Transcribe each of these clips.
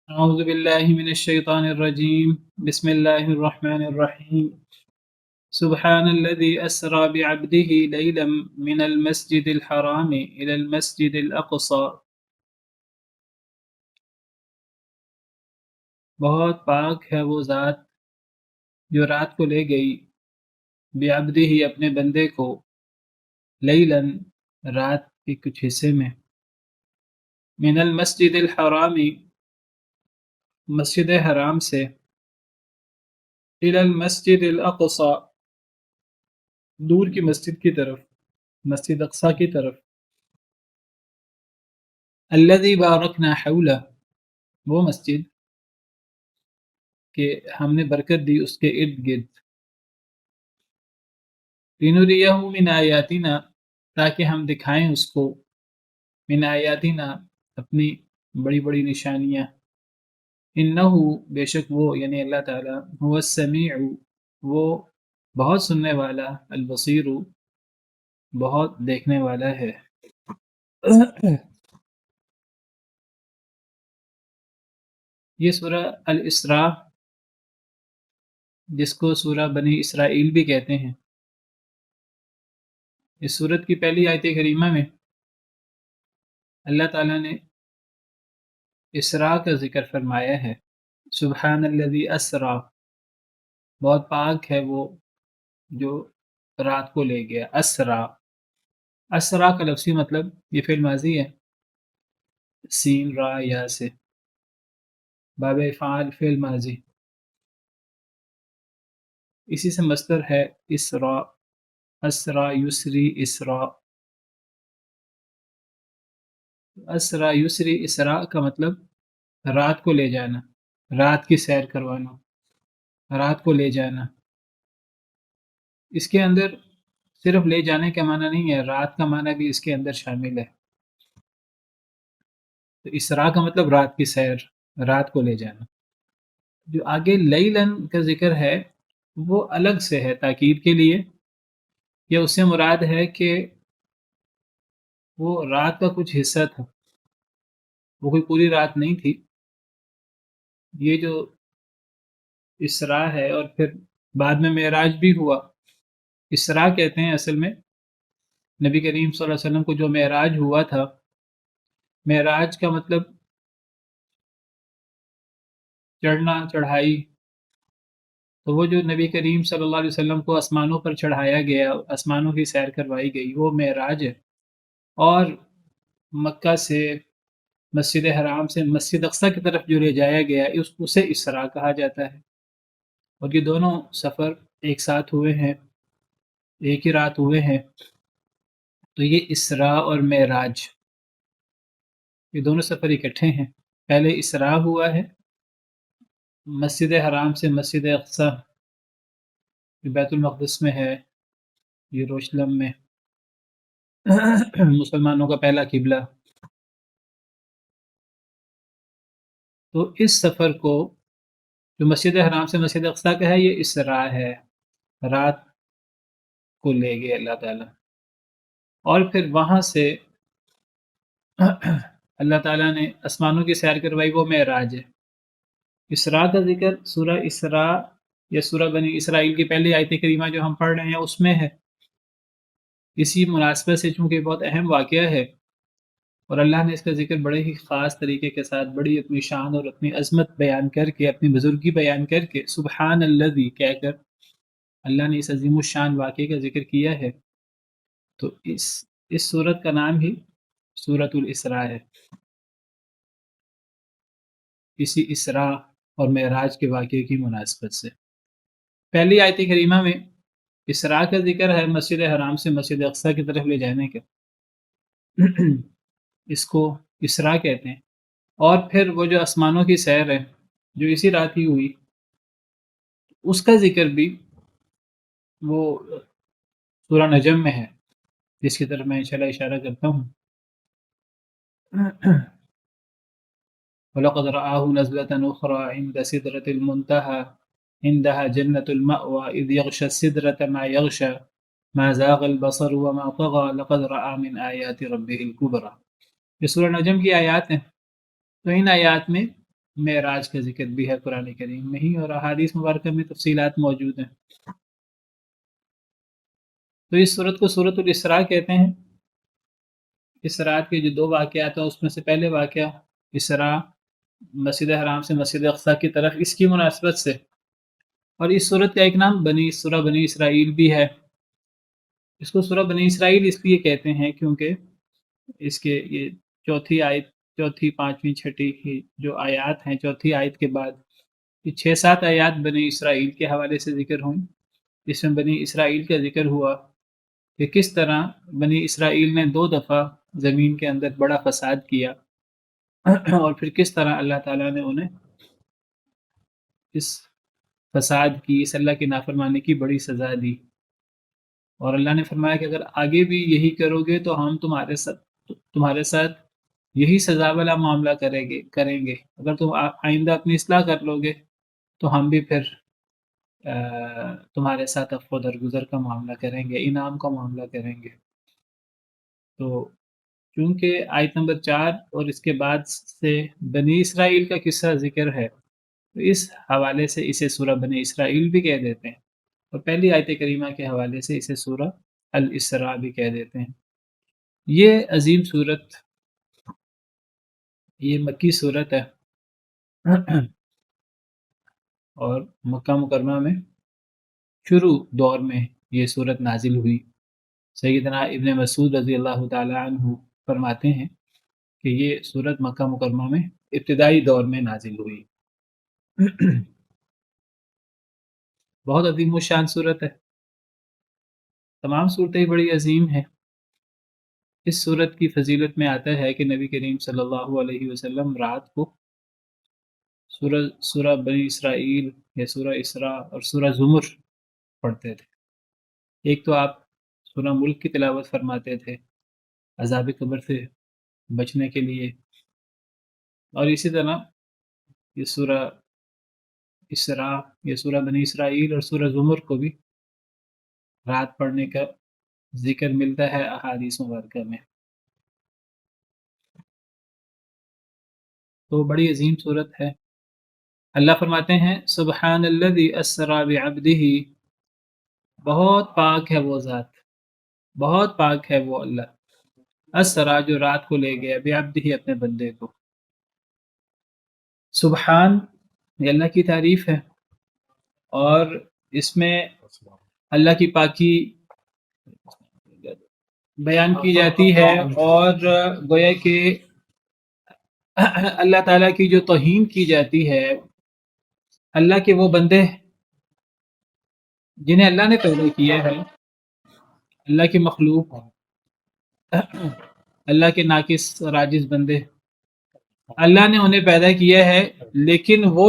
أعوذ بالله من الشيطان الرجيم بسم الله الرحمن الرحيم سبحان الذي أسرى بعبده ليلا من المسجد الحرام إلى المسجد الأقصى بہت پاک ہے وہ ذات جو رات کو لے گئی بعبدہ اپنے بندے کو لیلاً رات کے کچھ حصے میں من المسجد الحرام مسجد حرام سے إلى المسجد الأقصى دور کی مسجد کی طرف مسجد اقصی کی طرف الذي بارکنا حولہ وہ مسجد کہ ہم نے برکت دی اس کے ارد گرد لنریہ من آیاتنا تاکہ ہم دکھائیں اس کو من آیاتنا اپنی بڑی بڑی نشانیاں انہو بے شک وہ یعنی اللہ تعالی هو السمیع وہ بہت سننے والا البصیر بہت دیکھنے والا ہے یہ سورہ الاسراء جس کو سورہ بنی اسرائیل بھی کہتے ہیں اس سورت کی پہلی آیت کریمہ میں اللہ تعالیٰ نے اسراء کا ذکر فرمایا ہے سبحان الذی اسرا بہت پاک ہے وہ جو رات کو لے گیا اسرا اسرا کا لفظی مطلب یہ فعل ماضی ہے سین را یا سے باب فعال فعل ماضی اسی سے مصدر ہے اسرا اسرا یسری اسرا اسرا یسری اسرا کا مطلب رات کو لے جانا رات کی سیر کروانا رات کو لے جانا اس کے اندر صرف لے جانے کا معنی نہیں ہے رات کا معنی بھی اس کے اندر شامل ہے تو اسراء کا مطلب رات کی سیر رات کو لے جانا جو آگے لیلن کا ذکر ہے وہ الگ سے ہے تاکید کے لیے یا اس سے مراد ہے کہ وہ رات کا کچھ حصہ تھا وہ کوئی پوری رات نہیں تھی یہ جو اسراء ہے اور پھر بعد میں معراج بھی ہوا اسراء کہتے ہیں اصل میں نبی کریم صلی اللہ علیہ وسلم کو جو معراج ہوا تھا معراج کا مطلب چڑھنا چڑھائی تو وہ جو نبی کریم صلی اللہ علیہ وسلم کو آسمانوں پر چڑھایا گیا آسمانوں کی سیر کروائی گئی وہ معراج ہے اور مکہ سے مسجد حرام سے مسجد اقصی کی طرف جو لے جایا گیا اسے اسراء کہا جاتا ہے اور یہ دونوں سفر ایک ساتھ ہوئے ہیں ایک ہی رات ہوئے ہیں تو یہ اسراء اور معراج یہ دونوں سفر اکٹھے ہیں پہلے اسراء ہوا ہے مسجد حرام سے مسجد اقصی بیت المقدس میں ہے یروشلم میں مسلمانوں کا پہلا قبلہ تو اس سفر کو جو مسجد حرام سے مسجد اقصی کا ہے یہ اسراء ہے رات کو لے گئے اللہ تعالیٰ اور پھر وہاں سے اللہ تعالیٰ نے آسمانوں کی سیر کروائی وہ معراج ہے اسراء کا ذکر سورہ اسراء یا سورہ بنی اسرائیل کی پہلی آیت کریمہ جو ہم پڑھ رہے ہیں اس میں ہے اسی مناسبت سے چونکہ بہت اہم واقعہ ہے اور اللہ نے اس کا ذکر بڑے ہی خاص طریقے کے ساتھ بڑی اپنی شان اور اپنی عظمت بیان کر کے اپنی بزرگی بیان کر کے سبحان الذی کہہ کر اللہ نے اس عظیم الشان واقعے کا ذکر کیا ہے تو اس سورت کا نام ہی سورۃ الاسراء ہے اسی اسراء اور معراج کے واقعے کی مناسبت سے پہلی آیت کریمہ میں اسراء کا ذکر ہے مسجد حرام سے مسجد اقصی کی طرف لے جانے کا اس کو اسراء کہتے ہیں اور پھر وہ جو آسمانوں کی سیر ہے جو اسی رات ہی ہوئی اس کا ذکر بھی وہ سورہ نجم میں ہے جس کی طرف میں انشاءاللہ اشارہ کرتا ہوں وَلَقَدْ رَآهُ نَزْلَةً أُخْرَى عِنْدَ سِدْرَةِ الْمُنْتَهَى عِنْدَهَا جَنَّةُ الْمَأْوَى إِذْ يَغْشَى السِّدْرَةَ مَا يَغْشَى مَا زَاغَ الْبَصَرُ وَمَا طَغَى لَقَدْ رَآ مِنْ آيَاتِ رَبِّهِ الْكُبْرَى یہ سورہ نجم کی آیات ہیں تو ان آیات میں معراج کا ذکر بھی ہے قرآن کریم میں ہی، اور احادیث مبارکہ میں تفصیلات موجود ہیں۔ تو اس صورت کو سورۃ الاسراء کہتے ہیں۔ اسراء کے جو دو واقعات ہیں اس میں سے پہلے واقعہ اسراء مسجد حرام سے مسجد اقصیٰ کی طرف، اس کی مناسبت سے، اور اس صورت کا ایک نام سورہ بنی اسرائیل بھی ہے۔ اس کو سورہ بنی اسرائیل اس لیے کہتے ہیں کیونکہ اس کے یہ چوتھی آیت، چوتھی، پانچویں، چھٹی کی جو آیات ہیں، چوتھی آیت کے بعد یہ 6-7 آیات بنی اسرائیل کے حوالے سے ذکر ہوئیں۔ اس میں بنی اسرائیل کا ذکر ہوا کہ کس طرح بنی اسرائیل نے 2 دفعہ زمین کے اندر بڑا فساد کیا، اور پھر کس طرح اللہ تعالیٰ نے انہیں اس فساد کی، اس اللہ کی نافرمانی کی بڑی سزا دی، اور اللہ نے فرمایا کہ اگر آگے بھی یہی کرو گے تو ہم تمہارے ساتھ یہی سزا والا معاملہ کریں گے، اگر تم آئندہ اپنی اصلاح کر لو گے تو ہم بھی پھر تمہارے ساتھ عفو درگزر کا معاملہ کریں گے، انعام کا معاملہ کریں گے۔ تو چونکہ آیت نمبر 4 اور اس کے بعد سے بنی اسرائیل کا قصہ ذکر ہے، تو اس حوالے سے اسے سورہ بنی اسرائیل بھی کہہ دیتے ہیں، اور پہلی آیت کریمہ کے حوالے سے اسے سورہ الاسراء بھی کہہ دیتے ہیں۔ یہ عظیم صورت، یہ مکی صورت ہے، اور مکہ مکرمہ میں شروع دور میں یہ صورت نازل ہوئی۔ سیدنا ابن مسعود رضی اللہ تعالی عنہ فرماتے ہیں کہ یہ صورت مکہ مکرمہ میں ابتدائی دور میں نازل ہوئی۔ بہت عظیم الشان صورت ہے، تمام صورتیں بڑی عظیم ہیں۔ اس صورت کی فضیلت میں آتا ہے کہ نبی کریم صلی اللہ علیہ وسلم رات کو سورہ بنی اسرائیل یا سورہ اسراء اور سورہ زمر پڑھتے تھے۔ ایک تو آپ سورہ ملک کی تلاوت فرماتے تھے عذاب قبر سے بچنے کے لیے، اور اسی طرح یہ سورہ اسراء یا سورہ بنی اسرائیل اور سورہ زمر کو بھی رات پڑھنے کا ذکر ملتا ہے احادیث مبارکہ میں۔ تو بڑی عظیم صورت ہے۔ اللہ فرماتے ہیں سبحان الذی اسری بعبدہ، بہت پاک ہے وہ ذات، بہت پاک ہے وہ اللہ، اسرا جو رات کو لے گیا، بعبدہ اپنے بندے کو۔ سبحان یہ اللہ کی تعریف ہے، اور اس میں اللہ کی پاکی بیان کی جاتی ہے، اور گویا کہ اللہ تعالیٰ کی جو توہین کی جاتی ہے، اللہ کے وہ بندے جنہیں اللہ نے پیدا کیا ہے، اللہ کی مخلوق، اللہ کے ناقص اور عاجز بندے، اللہ نے انہیں پیدا کیا ہے، لیکن وہ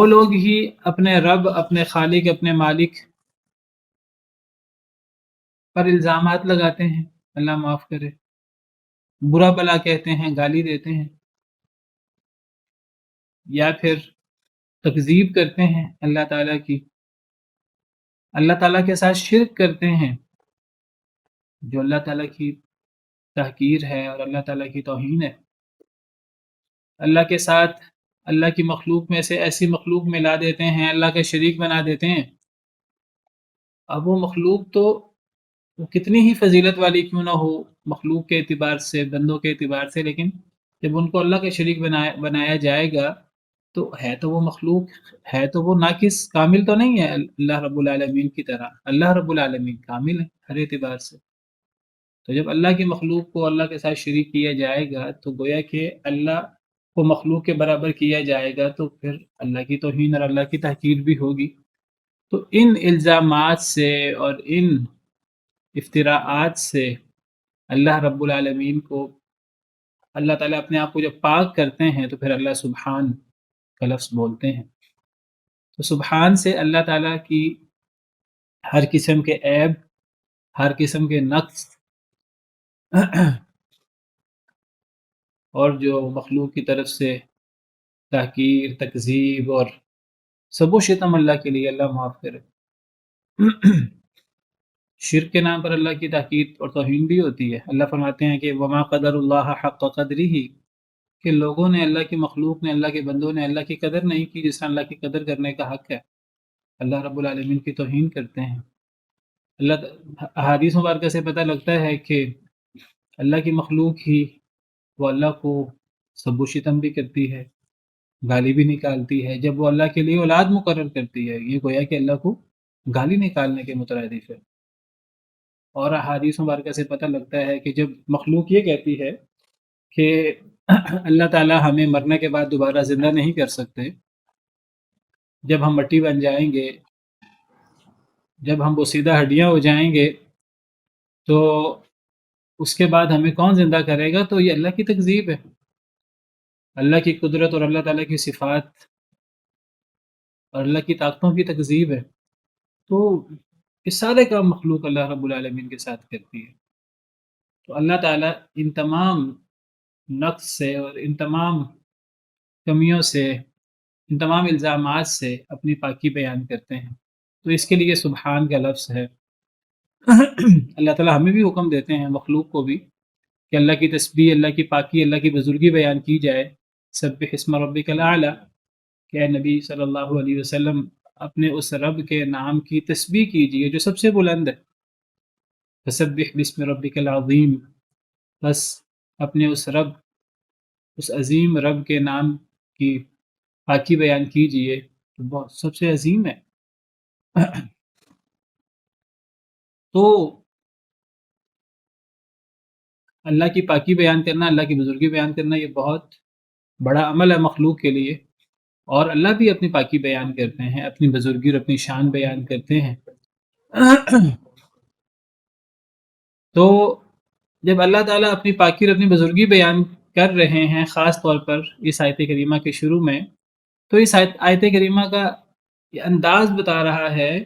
لوگ ہی اپنے رب، اپنے خالق، اپنے مالک پر الزامات لگاتے ہیں، اللہ معاف کرے، برا بلا کہتے ہیں، گالی دیتے ہیں، یا پھر تکذیب کرتے ہیں اللہ تعالیٰ کی، اللہ تعالیٰ کے ساتھ شرک کرتے ہیں، جو اللہ تعالیٰ کی تحقیر ہے اور اللہ تعالیٰ کی توہین ہے۔ اللہ کے ساتھ اللہ کی مخلوق میں سے ایسی مخلوق ملا دیتے ہیں، اللہ کا شریک بنا دیتے ہیں۔ اب وہ مخلوق تو وہ کتنی ہی فضیلت والی کیوں نہ ہو مخلوق کے اعتبار سے، بندوں کے اعتبار سے، لیکن جب ان کو اللہ کا شریک بنایا جائے گا تو تو وہ مخلوق ہے، تو وہ ناقص، کامل تو نہیں ہے اللہ رب العالمین کی طرح۔ اللہ رب العالمین کامل ہے ہر اعتبار سے۔ تو جب اللہ کی مخلوق کو اللہ کے ساتھ شریک کیا جائے گا تو گویا کہ اللہ کو مخلوق کے برابر کیا جائے گا، تو پھر اللہ کی توہین اور اللہ کی تحقیر بھی ہوگی۔ تو ان الزامات سے اور ان افتراءات سے اللہ رب العالمین کو، اللہ تعالیٰ اپنے آپ کو جب پاک کرتے ہیں تو پھر اللہ سبحان کا لفظ بولتے ہیں۔ تو سبحان سے اللہ تعالیٰ کی ہر قسم کے عیب، ہر قسم کے نقص اور جو مخلوق کی طرف سے تحقیر، تکذیب اور سب و شتم اللہ کے لیے، اللہ معاف کرے۔ شرک کے نام پر اللہ کی تحقیر اور توہین بھی ہوتی ہے۔ اللہ فرماتے ہیں کہ وما قدر اللہ حق قدرہ، کہ لوگوں نے، اللہ کی مخلوق نے، اللہ کے بندوں نے اللہ کی قدر نہیں کی جس طرح اللہ کی قدر کرنے کا حق ہے. اللہ رب العالمین کی توہین کرتے ہیں. احادیث مبارکہ سے پتہ لگتا ہے کہ اللہ کی مخلوق ہی وہ اللہ کو سب و شتم بھی کرتی ہے، گالی بھی نکالتی ہے جب وہ اللہ کے لیے اولاد مقرر کرتی ہے. یہ گویا کہ اللہ کو گالی نکالنے کے مترادف ہے. اور احادیث مبارکہ سے پتہ لگتا ہے کہ جب مخلوق یہ کہتی ہے کہ اللہ تعالیٰ ہمیں مرنے کے بعد دوبارہ زندہ نہیں کر سکتے، جب ہم مٹی بن جائیں گے، جب ہم بوسیدہ ہڈیاں ہو جائیں گے تو اس کے بعد ہمیں کون زندہ کرے گا، تو یہ اللہ کی تکذیب ہے. اللہ کی قدرت اور اللہ تعالیٰ کی صفات اور اللہ کی طاقتوں کی تکذیب ہے. تو اس سارے کام مخلوق اللہ رب العالمین کے ساتھ کرتی ہے. تو اللہ تعالیٰ ان تمام نقص سے اور ان تمام کمیوں سے، ان تمام الزامات سے اپنی پاکی بیان کرتے ہیں. تو اس کے لیے سبحان کا لفظ ہے. اللہ تعالیٰ ہمیں بھی حکم دیتے ہیں، مخلوق کو بھی، کہ اللہ کی تسبیح، اللہ کی پاکی، اللہ کی بزرگی بیان کی جائے. سبح اسم ربک الاعلی، کہ اے نبی صلی اللہ علیہ وسلم اپنے اس رب کے نام کی تسبیح کیجئے جو سب سے بلند ہے. فسبح باسم ربک العظیم، بس اپنے اس عظیم رب کے نام کی پاکی بیان کیجئے تو بہت سب سے عظیم ہے. تو اللہ کی پاکی بیان کرنا، اللہ کی بزرگی بیان کرنا، یہ بہت بڑا عمل ہے مخلوق کے لیے. اور اللہ بھی اپنی پاکی بیان کرتے ہیں، اپنی بزرگی اور اپنی شان بیان کرتے ہیں. تو جب اللہ تعالیٰ اپنی پاکی اور اپنی بزرگی بیان کر رہے ہیں، خاص طور پر اس آیت کریمہ کے شروع میں، تو اس آیت کریمہ کا یہ انداز بتا رہا ہے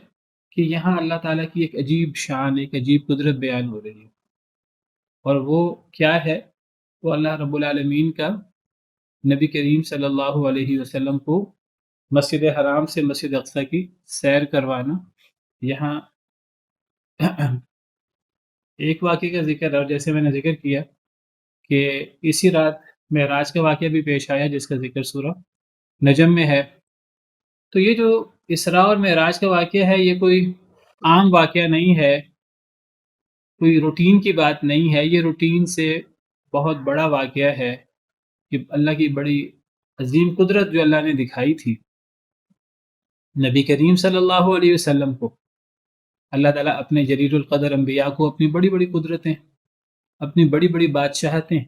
کہ یہاں اللہ تعالیٰ کی ایک عجیب شان، ایک عجیب قدرت بیان ہو رہی ہے. اور وہ کیا ہے؟ وہ اللہ رب العالمین کا نبی کریم صلی اللہ علیہ وسلم کو مسجد حرام سے مسجد اقصی کی سیر کروانا. یہاں ایک واقعے کا ذکر ہے، اور جیسے میں نے ذکر کیا کہ اسی رات معراج کا واقعہ بھی پیش آیا جس کا ذکر سورہ نجم میں ہے. تو یہ جو اسراء اور معراج کا واقعہ ہے، یہ کوئی عام واقعہ نہیں ہے، کوئی روٹین کی بات نہیں ہے. یہ روٹین سے بہت بڑا واقعہ ہے کہ اللہ کی بڑی عظیم قدرت جو اللہ نے دکھائی تھی نبی کریم صلی اللہ علیہ وسلم کو. اللہ تعالیٰ اپنے جلیل القدر انبیاء کو اپنی بڑی بڑی قدرتیں، اپنی بڑی بڑی بادشاہتیں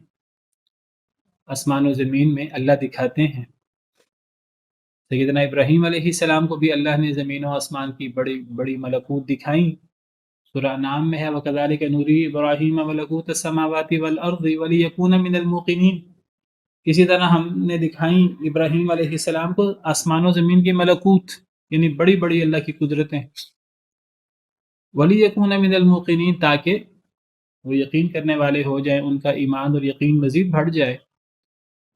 آسمان و زمین میں اللہ دکھاتے ہیں. سیدنا ابراہیم علیہ السلام کو بھی اللہ نے زمین و آسمان کی بڑی بڑی ملکوت دکھائیں. سورہ نام میں ہے وَكَذَلِكَ نُرِي إِبْرَاهِيمَ مَلَكُوتَ السَّمَاوَاتِ وَالْأَرْضِ وَلِيَكُونَ مِنَ الْمُوقِنِينَ. اسی طرح ہم نے دکھائیں ابراہیم علیہ السلام کو آسمان و زمین کی ملکوت، یعنی بڑی بڑی اللہ کی قدرتیں، وَلِيَكُونَ مِنَ الْمُوقِنِينَ، تاکہ وہ یقین کرنے والے ہو جائیں، ان کا ایمان اور یقین مزید بڑھ جائے.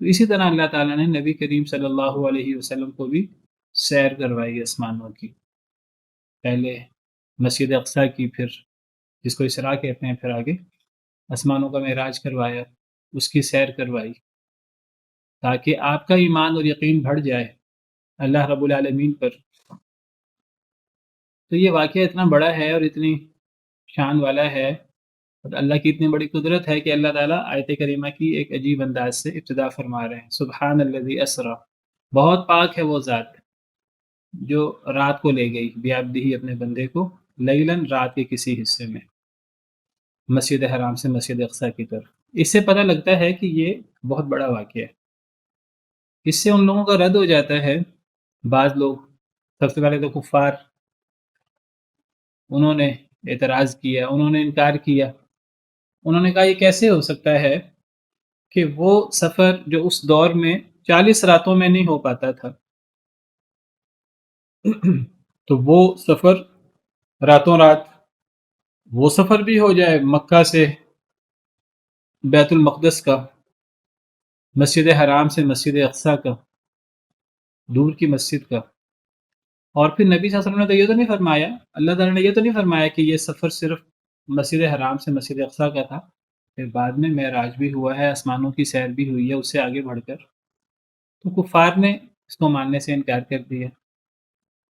تو اسی طرح اللہ تعالیٰ نے نبی کریم صلی اللہ علیہ وسلم کو بھی سیر کروائی آسمانوں کی. پہلے مسجد اقصی کی، پھر جس کو اسراء کہتے ہیں، پھر آگے آسمانوں کا معراج کروایا، اس کی سیر کروائی تاکہ آپ کا ایمان اور یقین بڑھ جائے اللہ رب العالمین پر. تو یہ واقعہ اتنا بڑا ہے اور اتنی شان والا ہے اور اللہ کی اتنی بڑی قدرت ہے کہ اللہ تعالیٰ آیت کریمہ کی ایک عجیب انداز سے ابتدا فرما رہے ہیں. سبحان الذی اسریٰ، بہت پاک ہے وہ ذات جو رات کو لے گئی، بعبدہ اپنے بندے کو، لیلاً رات کے کسی حصے میں، مسجد حرام سے مسجد اقصی کی طرف. اس سے پتہ لگتا ہے کہ یہ بہت بڑا واقعہ ہے. اس سے ان لوگوں کا رد ہو جاتا ہے. بعض لوگ، سب سے پہلے تو کفار، انہوں نے اعتراض کیا، انہوں نے انکار کیا. انہوں نے کہا یہ کیسے ہو سکتا ہے کہ وہ سفر جو اس دور میں 40 راتوں میں نہیں ہو پاتا تھا تو وہ سفر راتوں رات وہ سفر بھی ہو جائے، مکہ سے بیت المقدس کا، مسجد حرام سے مسجد اقصی کا، دور کی مسجد کا. اور پھر نبی صلی اللہ علیہ وسلم نے تو یہ تو نہیں فرمایا، اللہ تعالیٰ نے یہ تو نہیں فرمایا کہ یہ سفر صرف مسجد حرام سے مسجد اقصی کا تھا. پھر بعد میں معراج بھی ہوا ہے، آسمانوں کی سیر بھی ہوئی ہے اس سے آگے بڑھ کر، تو کفار نے اس کو ماننے سے انکار کر دیا،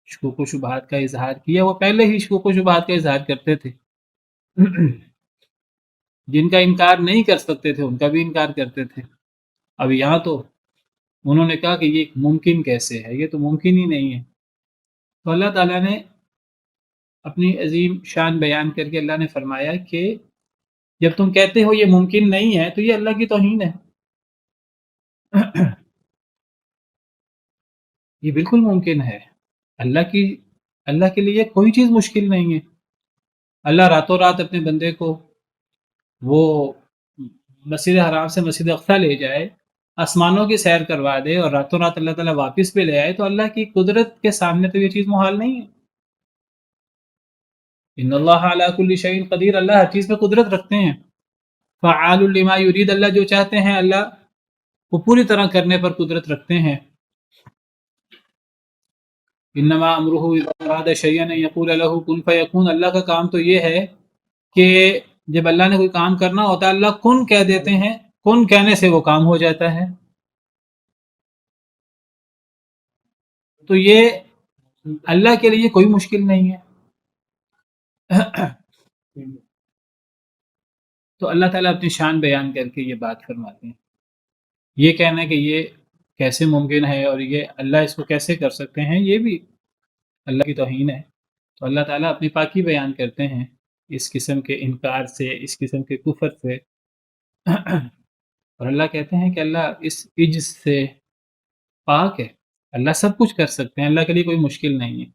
شکوک و شبہات کا اظہار کیا۔ وہ پہلے ہی شکوک و شبہات کا اظہار کرتے تھے جن کا انکار نہیں کر سکتے تھے ان کا بھی انکار کرتے تھے۔ اب یہاں تو انہوں نے کہا کہ یہ ممکن کیسے ہے، یہ تو ممکن ہی نہیں ہے۔ تو اللہ تعالیٰ نے اپنی عظیم شان بیان کر کے اللہ نے فرمایا کہ جب تم کہتے ہو یہ ممکن نہیں ہے تو یہ اللہ کی توہین ہے۔ یہ بالکل ممکن ہے، اللہ کے لیے کوئی چیز مشکل نہیں ہے۔ اللہ راتوں رات اپنے بندے کو وہ مسجد حرام سے مسجد اقصی لے جائے، آسمانوں کی سیر کروا دے اور راتوں رات اللہ تعالیٰ واپس بھی لے آئے، تو اللہ کی قدرت کے سامنے تو یہ چیز محال نہیں ہے۔ ان اللہ علی کل شیء قدیر، اللہ ہر چیز پہ قدرت رکھتے ہیں۔ فعال لما یرید، اللہ جو چاہتے ہیں اللہ وہ پوری طرح کرنے پر قدرت رکھتے ہیں۔ انما امرہ اذا اراد شیئا ان یقول له کن فیکون، اللہ کا کام تو یہ ہے کہ جب اللہ نے کوئی کام کرنا ہوتا ہے اللہ کن کہہ دیتے ہیں، کن کہنے سے وہ کام ہو جاتا ہے۔ تو یہ اللہ کے لیے کوئی مشکل نہیں ہے۔ تو اللہ تعالیٰ اپنی شان بیان کر کے یہ بات فرماتے ہیں۔ یہ کہنا کہ یہ کیسے ممکن ہے اور یہ اللہ اس کو کیسے کر سکتے ہیں، یہ بھی اللہ کی توہین ہے۔ تو اللہ تعالیٰ اپنی پاکی بیان کرتے ہیں اس قسم کے انکار سے، اس قسم کے کفر سے، اور اللہ کہتے ہیں کہ اللہ اس عجز سے پاک ہے، اللہ سب کچھ کر سکتے ہیں، اللہ کے لیے کوئی مشکل نہیں ہے۔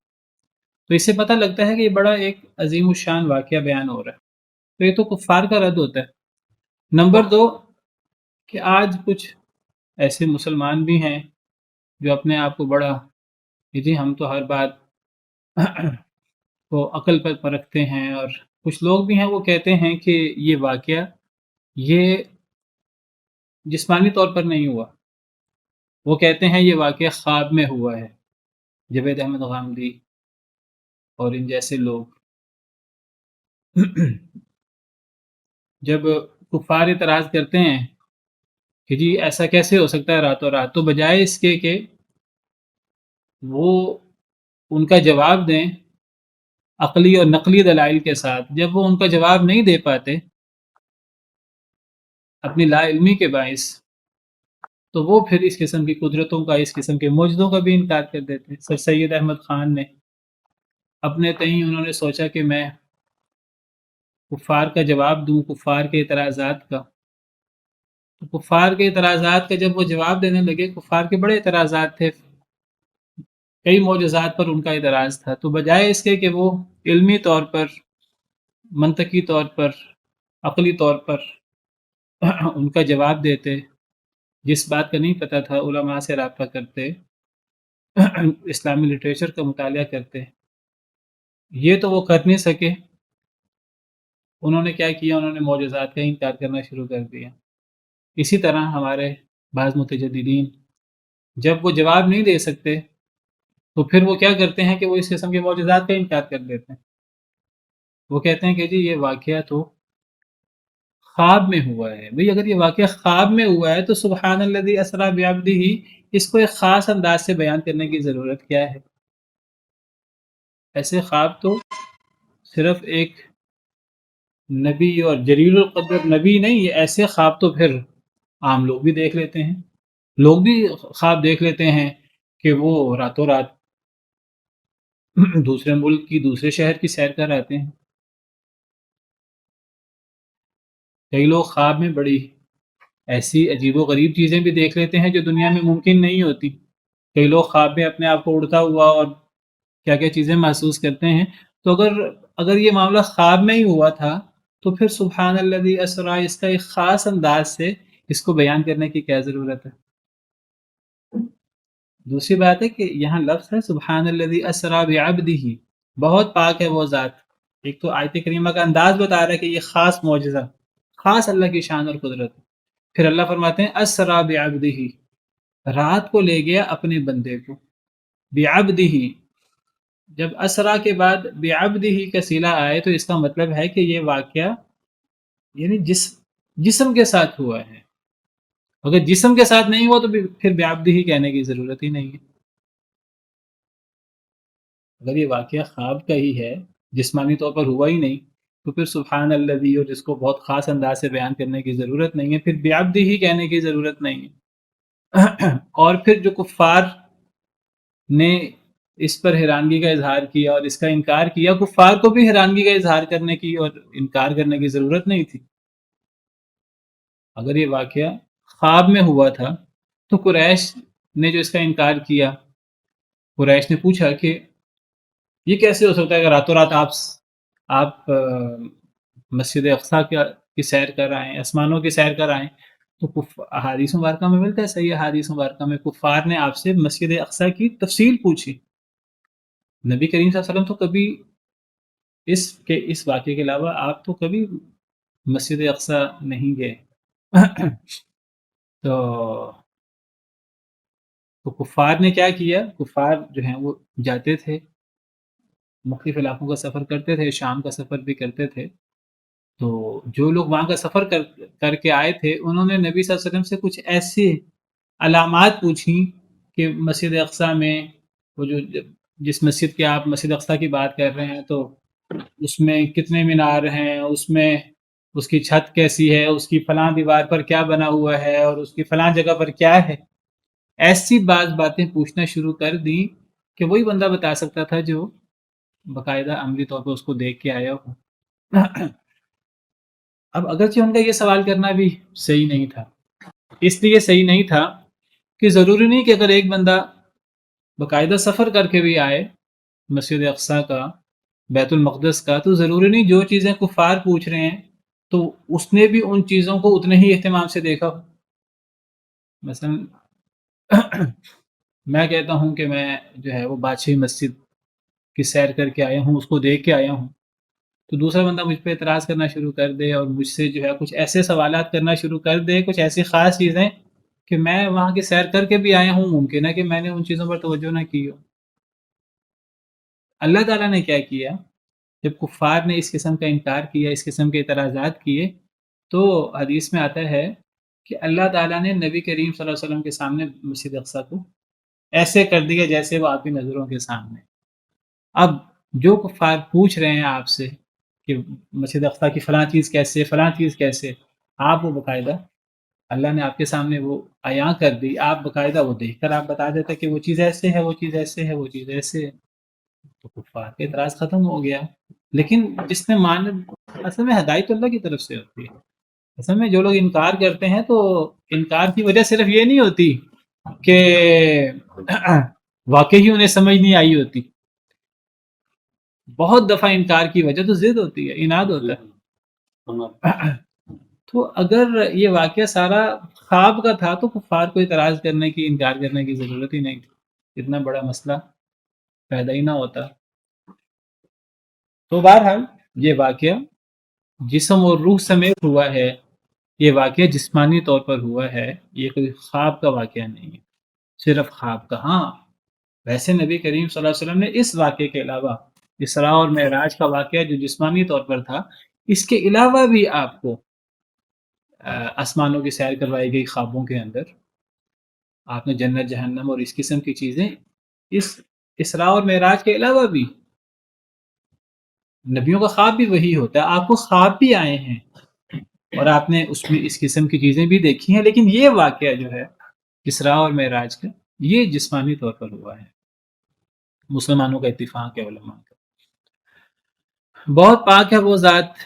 تو اس سے پتہ لگتا ہے کہ یہ بڑا ایک عظیم الشان واقعہ بیان ہو رہا ہے۔ تو یہ تو کفار کا رد ہوتا ہے۔ نمبر دو کہ آج کچھ ایسے مسلمان بھی ہیں جو اپنے آپ کو بڑا جی ہم تو ہر بات کو عقل پر پرکھتے ہیں، اور کچھ لوگ بھی ہیں وہ کہتے ہیں کہ یہ واقعہ یہ جسمانی طور پر نہیں ہوا، وہ کہتے ہیں یہ واقعہ خواب میں ہوا ہے، جاوید احمد غامدی اور ان جیسے لوگ۔ جب کفار اعتراض کرتے ہیں کہ جی ایسا کیسے ہو سکتا ہے راتوں رات، تو بجائے اس کے کہ وہ ان کا جواب دیں عقلی اور نقلی دلائل کے ساتھ، جب وہ ان کا جواب نہیں دے پاتے اپنی لا علمی کے باعث، تو وہ پھر اس قسم کی قدرتوں کا، اس قسم کے معجزوں کا بھی انکار کر دیتے ہیں۔ سر سید احمد خان نے اپنے تئیں انہوں نے سوچا کہ میں کفار کا جواب دوں، کفار کے اعتراضات کا، تو کفار کے اعتراضات کا جب وہ جواب دینے لگے، کفار کے بڑے اعتراضات تھے، کئی معجزات پر ان کا اعتراض تھا، تو بجائے اس کے کہ وہ علمی طور پر، منطقی طور پر، عقلی طور پر ان کا جواب دیتے، جس بات کا نہیں پتہ تھا علماء سے رابطہ کرتے، اسلامی لٹریچر کا مطالعہ کرتے، یہ تو وہ کر نہیں سکے۔ انہوں نے کیا کیا، انہوں نے معجزات کا انکار کرنا شروع کر دیا۔ اسی طرح ہمارے بعض متجددین جب وہ جواب نہیں دے سکتے تو پھر وہ کیا کرتے ہیں کہ وہ اس قسم کے معجزات کا انکار کر دیتے ہیں۔ وہ کہتے ہیں کہ جی یہ واقعہ تو خواب میں ہوا ہے۔ بھئی اگر یہ واقعہ خواب میں ہوا ہے تو سبحان الذی اسری بعبدہ، اس کو ایک خاص انداز سے بیان کرنے کی ضرورت کیا ہے؟ ایسے خواب تو صرف ایک نبی اور جلیل القدر نبی نہیں، ایسے خواب تو پھر عام لوگ بھی دیکھ لیتے ہیں۔ لوگ بھی خواب دیکھ لیتے ہیں کہ وہ راتوں رات دوسرے ملک کی، دوسرے شہر کی سیر کر آتے ہیں۔ کئی لوگ خواب میں بڑی ایسی عجیب و غریب چیزیں بھی دیکھ لیتے ہیں جو دنیا میں ممکن نہیں ہوتی۔ کئی لوگ خواب میں اپنے آپ کو اڑتا ہوا اور کیا کیا چیزیں محسوس کرتے ہیں۔ تو اگر یہ معاملہ خواب میں ہی ہوا تھا تو پھر سبحان الذی اسری اس کا ایک خاص انداز سے اس کو بیان کرنے کی کیا ضرورت ہے؟ دوسری بات ہے کہ یہاں لفظ ہے سبحان الذی اسری بعبدہ، بہت پاک ہے وہ ذات۔ ایک تو آیت کریمہ کا انداز بتا رہا ہے کہ یہ خاص معجزہ، خاص اللہ کی شان اور قدرت۔ پھر اللہ فرماتے ہیں اسری بعبدہ، رات کو لے گیا اپنے بندے کو، بعبدہ، جب اسرا کے بعد بعبدہ کا صیغہ آئے تو اس کا مطلب ہے کہ یہ واقعہ یعنی جسم کے ساتھ ہوا ہے. اگر جسم کے ساتھ نہیں ہوا تو پھر بیابدی ہی کہنے کی ضرورت ہی نہیں ہے. اگر یہ واقعہ خواب کا ہی ہے، جسمانی طور پر ہوا ہی نہیں، تو پھر سبحان الذی، اور جس کو بہت خاص انداز سے بیان کرنے کی ضرورت نہیں ہے، پھر بیابدی ہی کہنے کی ضرورت نہیں ہے. اور پھر جو کفار نے اس پر حیرانگی کا اظہار کیا اور اس کا انکار کیا، کفار کو بھی حیرانگی کا اظہار کرنے کی اور انکار کرنے کی ضرورت نہیں تھی. اگر یہ واقعہ خواب میں ہوا تھا تو قریش نے جو اس کا انکار کیا، قریش نے پوچھا کہ یہ کیسے ہو سکتا ہے کہ راتوں رات آپ مسجد اقصیٰ کی سیر کر آئیں، آسمانوں کی سیر کر آئیں. تو احادیث مبارکہ میں ملتا ہے، صحیح احادیث مبارکہ میں کفار نے آپ سے مسجد اقصیٰ کی تفصیل پوچھی. نبی کریم صلی اللہ علیہ وسلم تو کبھی اس واقعے کے علاوہ آپ تو کبھی مسجد اقصیٰ نہیں گئے. تو کفار نے کیا کیا؟ کفار جو ہیں وہ جاتے تھے، مختلف علاقوں کا سفر کرتے تھے، شام کا سفر بھی کرتے تھے. تو جو لوگ وہاں کا سفر کر کے آئے تھے، انہوں نے نبی صلی اللہ علیہ وسلم سے کچھ ایسی علامات پوچھیں کہ مسجد اقصیٰ میں وہ جس مسجد کی آپ مسجد اقصیٰ کی بات کر رہے ہیں، تو اس میں کتنے مینار ہیں، اس میں اس کی چھت کیسی ہے، اس کی فلاں دیوار پر کیا بنا ہوا ہے، اور اس کی فلاں جگہ پر کیا ہے. ایسی باتیں پوچھنا شروع کر دیں کہ وہی بندہ بتا سکتا تھا جو باقاعدہ عملی طور پر اس کو دیکھ کے آیا ہو. اب اگرچہ ان کا یہ سوال کرنا بھی صحیح نہیں تھا. اس لیے صحیح نہیں تھا کہ ضروری نہیں کہ اگر ایک بندہ باقاعدہ سفر کر کے بھی آئے مسجد اقصیٰ کا، بیت المقدس کا، تو ضروری نہیں جو چیزیں کفار پوچھ رہے ہیں تو اس نے بھی ان چیزوں کو اتنے ہی اہتمام سے دیکھا ہو. مثلا میں کہتا ہوں کہ میں جو ہے وہ بادشاہی مسجد کی سیر کر کے آیا ہوں، اس کو دیکھ کے آیا ہوں، تو دوسرا بندہ مجھ پہ اعتراض کرنا شروع کر دے اور مجھ سے جو ہے کچھ ایسے سوالات کرنا شروع کر دے، کچھ ایسی خاص چیزیں کہ میں وہاں کی سیر کر کے بھی آیا ہوں، ممکن ہے کہ میں نے ان چیزوں پر توجہ نہ کی ہو. اللہ تعالیٰ نے کیا کیا؟ جب کفار نے اس قسم کا انکار کیا، اس قسم کے اعتراضات کیے، تو حدیث میں آتا ہے کہ اللہ تعالیٰ نے نبی کریم صلی اللہ علیہ وسلم کے سامنے مسجد اقصیٰ کو ایسے کر دیا جیسے وہ آپ کی نظروں کے سامنے. اب جو کفار پوچھ رہے ہیں آپ سے کہ مسجد اقصیٰ کی فلاں چیز کیسے، فلاں چیز کیسے، آپ وہ باقاعدہ اللہ نے آپ کے سامنے وہ عیاں کر دی، آپ باقاعدہ وہ دیکھ کر آپ بتا دیتے کہ وہ چیز ایسے ہے، وہ چیز ایسے ہے، وہ چیز ایسے ہے. تو کفار کا اعتراض ختم ہو گیا. لیکن جس نے اصل میں ہدایت اللہ کی طرف سے ہوتی ہے. اصل میں جو لوگ انکار کرتے ہیں تو انکار کی وجہ صرف یہ نہیں ہوتی کہ واقعی انہیں سمجھ نہیں آئی ہوتی. بہت دفعہ انکار کی وجہ تو ضد ہوتی ہے، اناد ہوتا ہے. تو اگر یہ واقعہ سارا خواب کا تھا تو کفار کو اعتراض کرنے کی، انکار کرنے کی ضرورت ہی نہیں تھی، اتنا بڑا مسئلہ پیدا ہی نہ ہوتا. تو بہرحال یہ واقعہ جسم اور روح سمیت ہوا ہے، یہ واقعہ جسمانی طور پر ہوا ہے، یہ کوئی خواب کا واقعہ نہیں ہے، صرف خواب کا. ہاں ویسے نبی کریم صلی اللہ علیہ وسلم نے اس واقعے کے علاوہ اسراء اور معراج کا واقعہ جو جسمانی طور پر تھا، اس کے علاوہ بھی آپ کو آسمانوں کی سیر کروائی گئی خوابوں کے اندر. آپ نے جنت جہنم اور اس قسم کی چیزیں اس اسراء اور معراج کے علاوہ بھی، نبیوں کا خواب بھی وہی ہوتا ہے، آپ کو خواب بھی آئے ہیں اور آپ نے اس میں اس قسم کی چیزیں بھی دیکھی ہیں. لیکن یہ واقعہ جو ہے اسراء اور معراج کا، یہ جسمانی طور پر ہوا ہے، مسلمانوں کا اتفاق ہے، علماء کا. بہت پاک ہے وہ ذات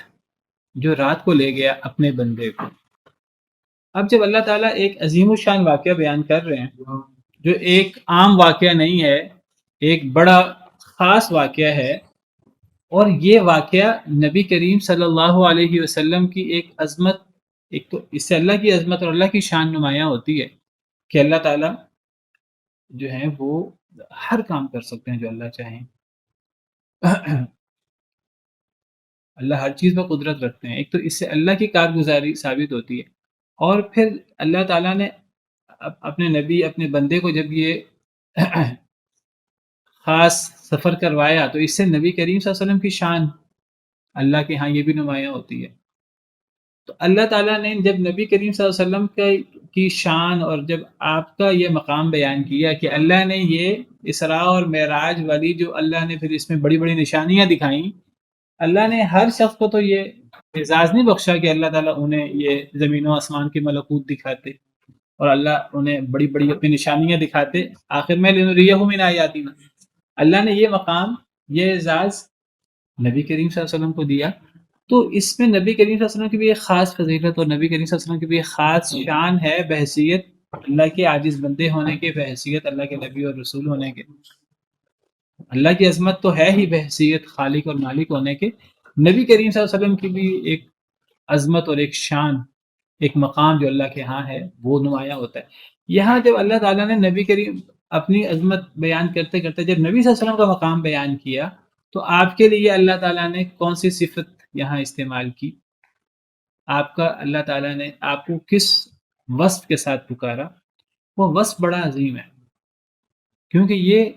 جو رات کو لے گیا اپنے بندے کو. اب جب اللہ تعالیٰ ایک عظیم الشان واقعہ بیان کر رہے ہیں جو ایک عام واقعہ نہیں ہے، ایک بڑا خاص واقعہ ہے، اور یہ واقعہ نبی کریم صلی اللہ علیہ وسلم کی ایک عظمت، ایک تو اس سے اللہ کی عظمت اور اللہ کی شان نمایاں ہوتی ہے کہ اللہ تعالیٰ جو ہیں وہ ہر کام کر سکتے ہیں جو اللہ چاہیں. اللہ ہر چیز پر قدرت رکھتے ہیں. ایک تو اس سے اللہ کی کارگزاری ثابت ہوتی ہے، اور پھر اللہ تعالیٰ نے اپنے نبی، اپنے بندے کو جب یہ خاص سفر کروایا تو اس سے نبی کریم صلی اللہ علیہ وسلم کی شان اللہ کے ہاں یہ بھی نمایاں ہوتی ہے. تو اللہ تعالیٰ نے جب نبی کریم صلی اللہ علیہ وسلم کی شان اور جب آپ کا یہ مقام بیان کیا کہ اللہ نے یہ اسراء اور معراج والی جو اللہ نے پھر اس میں بڑی بڑی نشانیاں دکھائیں، اللہ نے ہر شخص کو تو یہ اعزاز نہیں بخشا کہ اللہ تعالیٰ انہیں یہ زمین و آسمان کی ملکوت دکھاتے اور اللہ انہیں بڑی بڑی اپنی نشانیاں دکھاتے، آخر میں لنریہم من آیاتنا، اللہ نے یہ مقام، یہ اعزاز نبی کریم صلی اللہ علیہ وسلم کو دیا۔ تو اس میں نبی کریم صلی اللہ علیہ وسلم کی بھی ایک خاص فضیلت اور نبی کریم صلی اللہ علیہ وسلم کی بھی ایک خاص شان ہے بحیثیت اللہ کے عاجز بندے ہونے کے، بحیثیت اللہ کے نبی اور رسول ہونے کے۔ اللہ کی عظمت تو ہے ہی بحیثیت خالق اور مالک ہونے کے، نبی کریم صلی اللہ علیہ وسلم کی بھی ایک عظمت اور ایک شان، ایک مقام جو اللہ کے ہاں ہے وہ نمایاں ہوتا ہے۔ یہاں جب اللہ تعالیٰ نے نبی کریم اپنی عظمت بیان کرتے کرتے جب نبی صلی اللہ علیہ وسلم کا مقام بیان کیا تو آپ کے لیے اللہ تعالیٰ نے کون سی صفت یہاں استعمال کی؟ آپ کا اللہ تعالیٰ نے آپ کو کس وصف کے ساتھ پکارا؟ وہ وصف بڑا عظیم ہے، کیونکہ یہ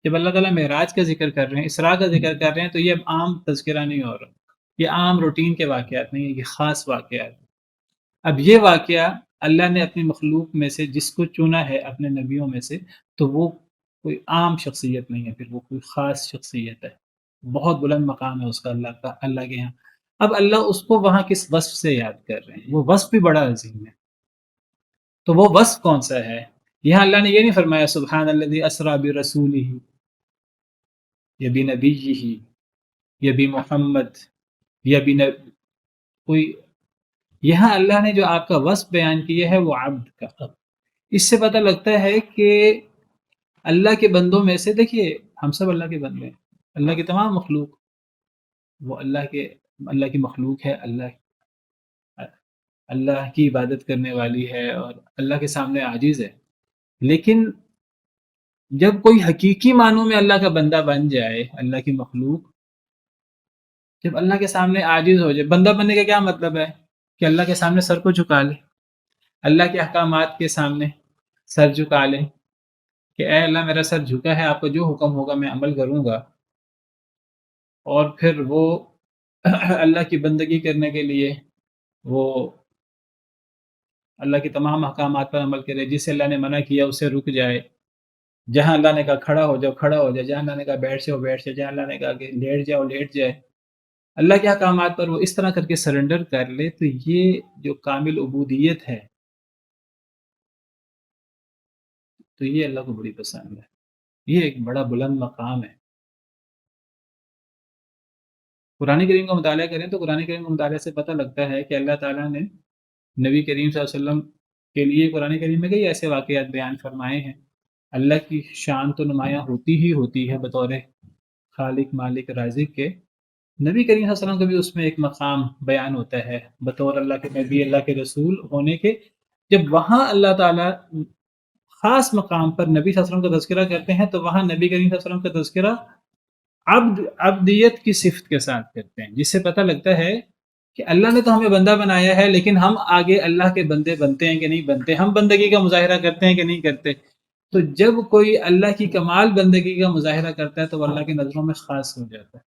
جب اللہ تعالیٰ معراج کا ذکر کر رہے ہیں، اسراء کا ذکر کر رہے ہیں، تو یہ اب عام تذکرہ نہیں ہو رہا، یہ عام روٹین کے واقعات نہیں ہیں، یہ خاص واقعات۔ اب یہ واقعہ اللہ نے اپنی مخلوق میں سے جس کو چنا ہے اپنے نبیوں میں سے، تو وہ کوئی عام شخصیت نہیں ہے، پھر وہ کوئی خاص شخصیت ہے، بہت بلند مقام ہے اس کا اللہ کا، اللہ کے یہاں۔ اب اللہ اس کو وہاں کس وصف سے یاد کر رہے ہیں، وہ وصف بھی بڑا عظیم ہے، تو وہ وصف کون سا ہے؟ یہاں اللہ نے یہ نہیں فرمایا سبحان الذی اسریٰ برسولہ یا بنبیہ یا بمحمد یا کوئی، یہاں اللہ نے جو آپ کا وصف بیان کیا ہے وہ عبد کا۔ اس سے پتہ لگتا ہے کہ اللہ کے بندوں میں سے، دیکھیے ہم سب اللہ کے بندے ہیں، اللہ کی تمام مخلوق وہ اللہ کی مخلوق ہے، اللہ کی عبادت کرنے والی ہے اور اللہ کے سامنے عاجز ہے، لیکن جب کوئی حقیقی معنوں میں اللہ کا بندہ بن جائے، اللہ کی مخلوق جب اللہ کے سامنے عاجز ہو جائے، بندہ بننے کا کیا مطلب ہے؟ کہ اللہ کے سامنے سر کو جھکا لے، اللہ کے احکامات کے سامنے سر جھکا لے کہ اے اللہ میرا سر جھکا ہے، آپ کا جو حکم ہوگا میں عمل کروں گا، اور پھر وہ اللہ کی بندگی کرنے کے لیے وہ اللہ کے تمام احکامات پر عمل کرے، جسے اللہ نے منع کیا اسے رک جائے، جہاں اللہ نے کہا کھڑا ہو جاؤ کھڑا ہو جائے، جہاں اللہ نے کہا بیٹھ جاؤ بیٹھ جائے، جہاں اللہ نے کہا کہ لیٹ جاؤ لیٹ جائے، اللہ کے احکامات پر وہ اس طرح کر کے سرنڈر کر لے، تو یہ جو کامل عبودیت ہے تو یہ اللہ کو بڑی پسند ہے، یہ ایک بڑا بلند مقام ہے۔ قرآن کریم کا مطالعہ کریں تو قرآن کریم کا مطالعہ سے پتہ لگتا ہے کہ اللہ تعالیٰ نے نبی کریم صلی اللہ علیہ وسلم کے لیے قرآن کریم میں کئی ایسے واقعات بیان فرمائے ہیں۔ اللہ کی شان تو نمایاں ہوتی ہی ہوتی ہے بطور خالق مالک رازق کے، نبی کریم صلی اللہ علیہ وسلم کا بھی اس میں ایک مقام بیان ہوتا ہے بطور اللہ کے نبی، اللہ کے رسول ہونے کے۔ جب وہاں اللہ تعالیٰ خاص مقام پر نبی صلی اللہ علیہ وسلم کا تذکرہ کرتے ہیں تو وہاں نبی کریم صلی اللہ علیہ وسلم کا تذکرہ عبدیت کی صفت کے ساتھ کرتے ہیں، جس سے پتہ لگتا ہے کہ اللہ نے تو ہمیں بندہ بنایا ہے، لیکن ہم آگے اللہ کے بندے بنتے ہیں کہ نہیں بنتے، ہم بندگی کا مظاہرہ کرتے ہیں کہ نہیں کرتے۔ تو جب کوئی اللہ کی کمال بندگی کا مظاہرہ کرتا ہے تو وہ اللہ کی نظروں میں خاص ہو جاتا ہے،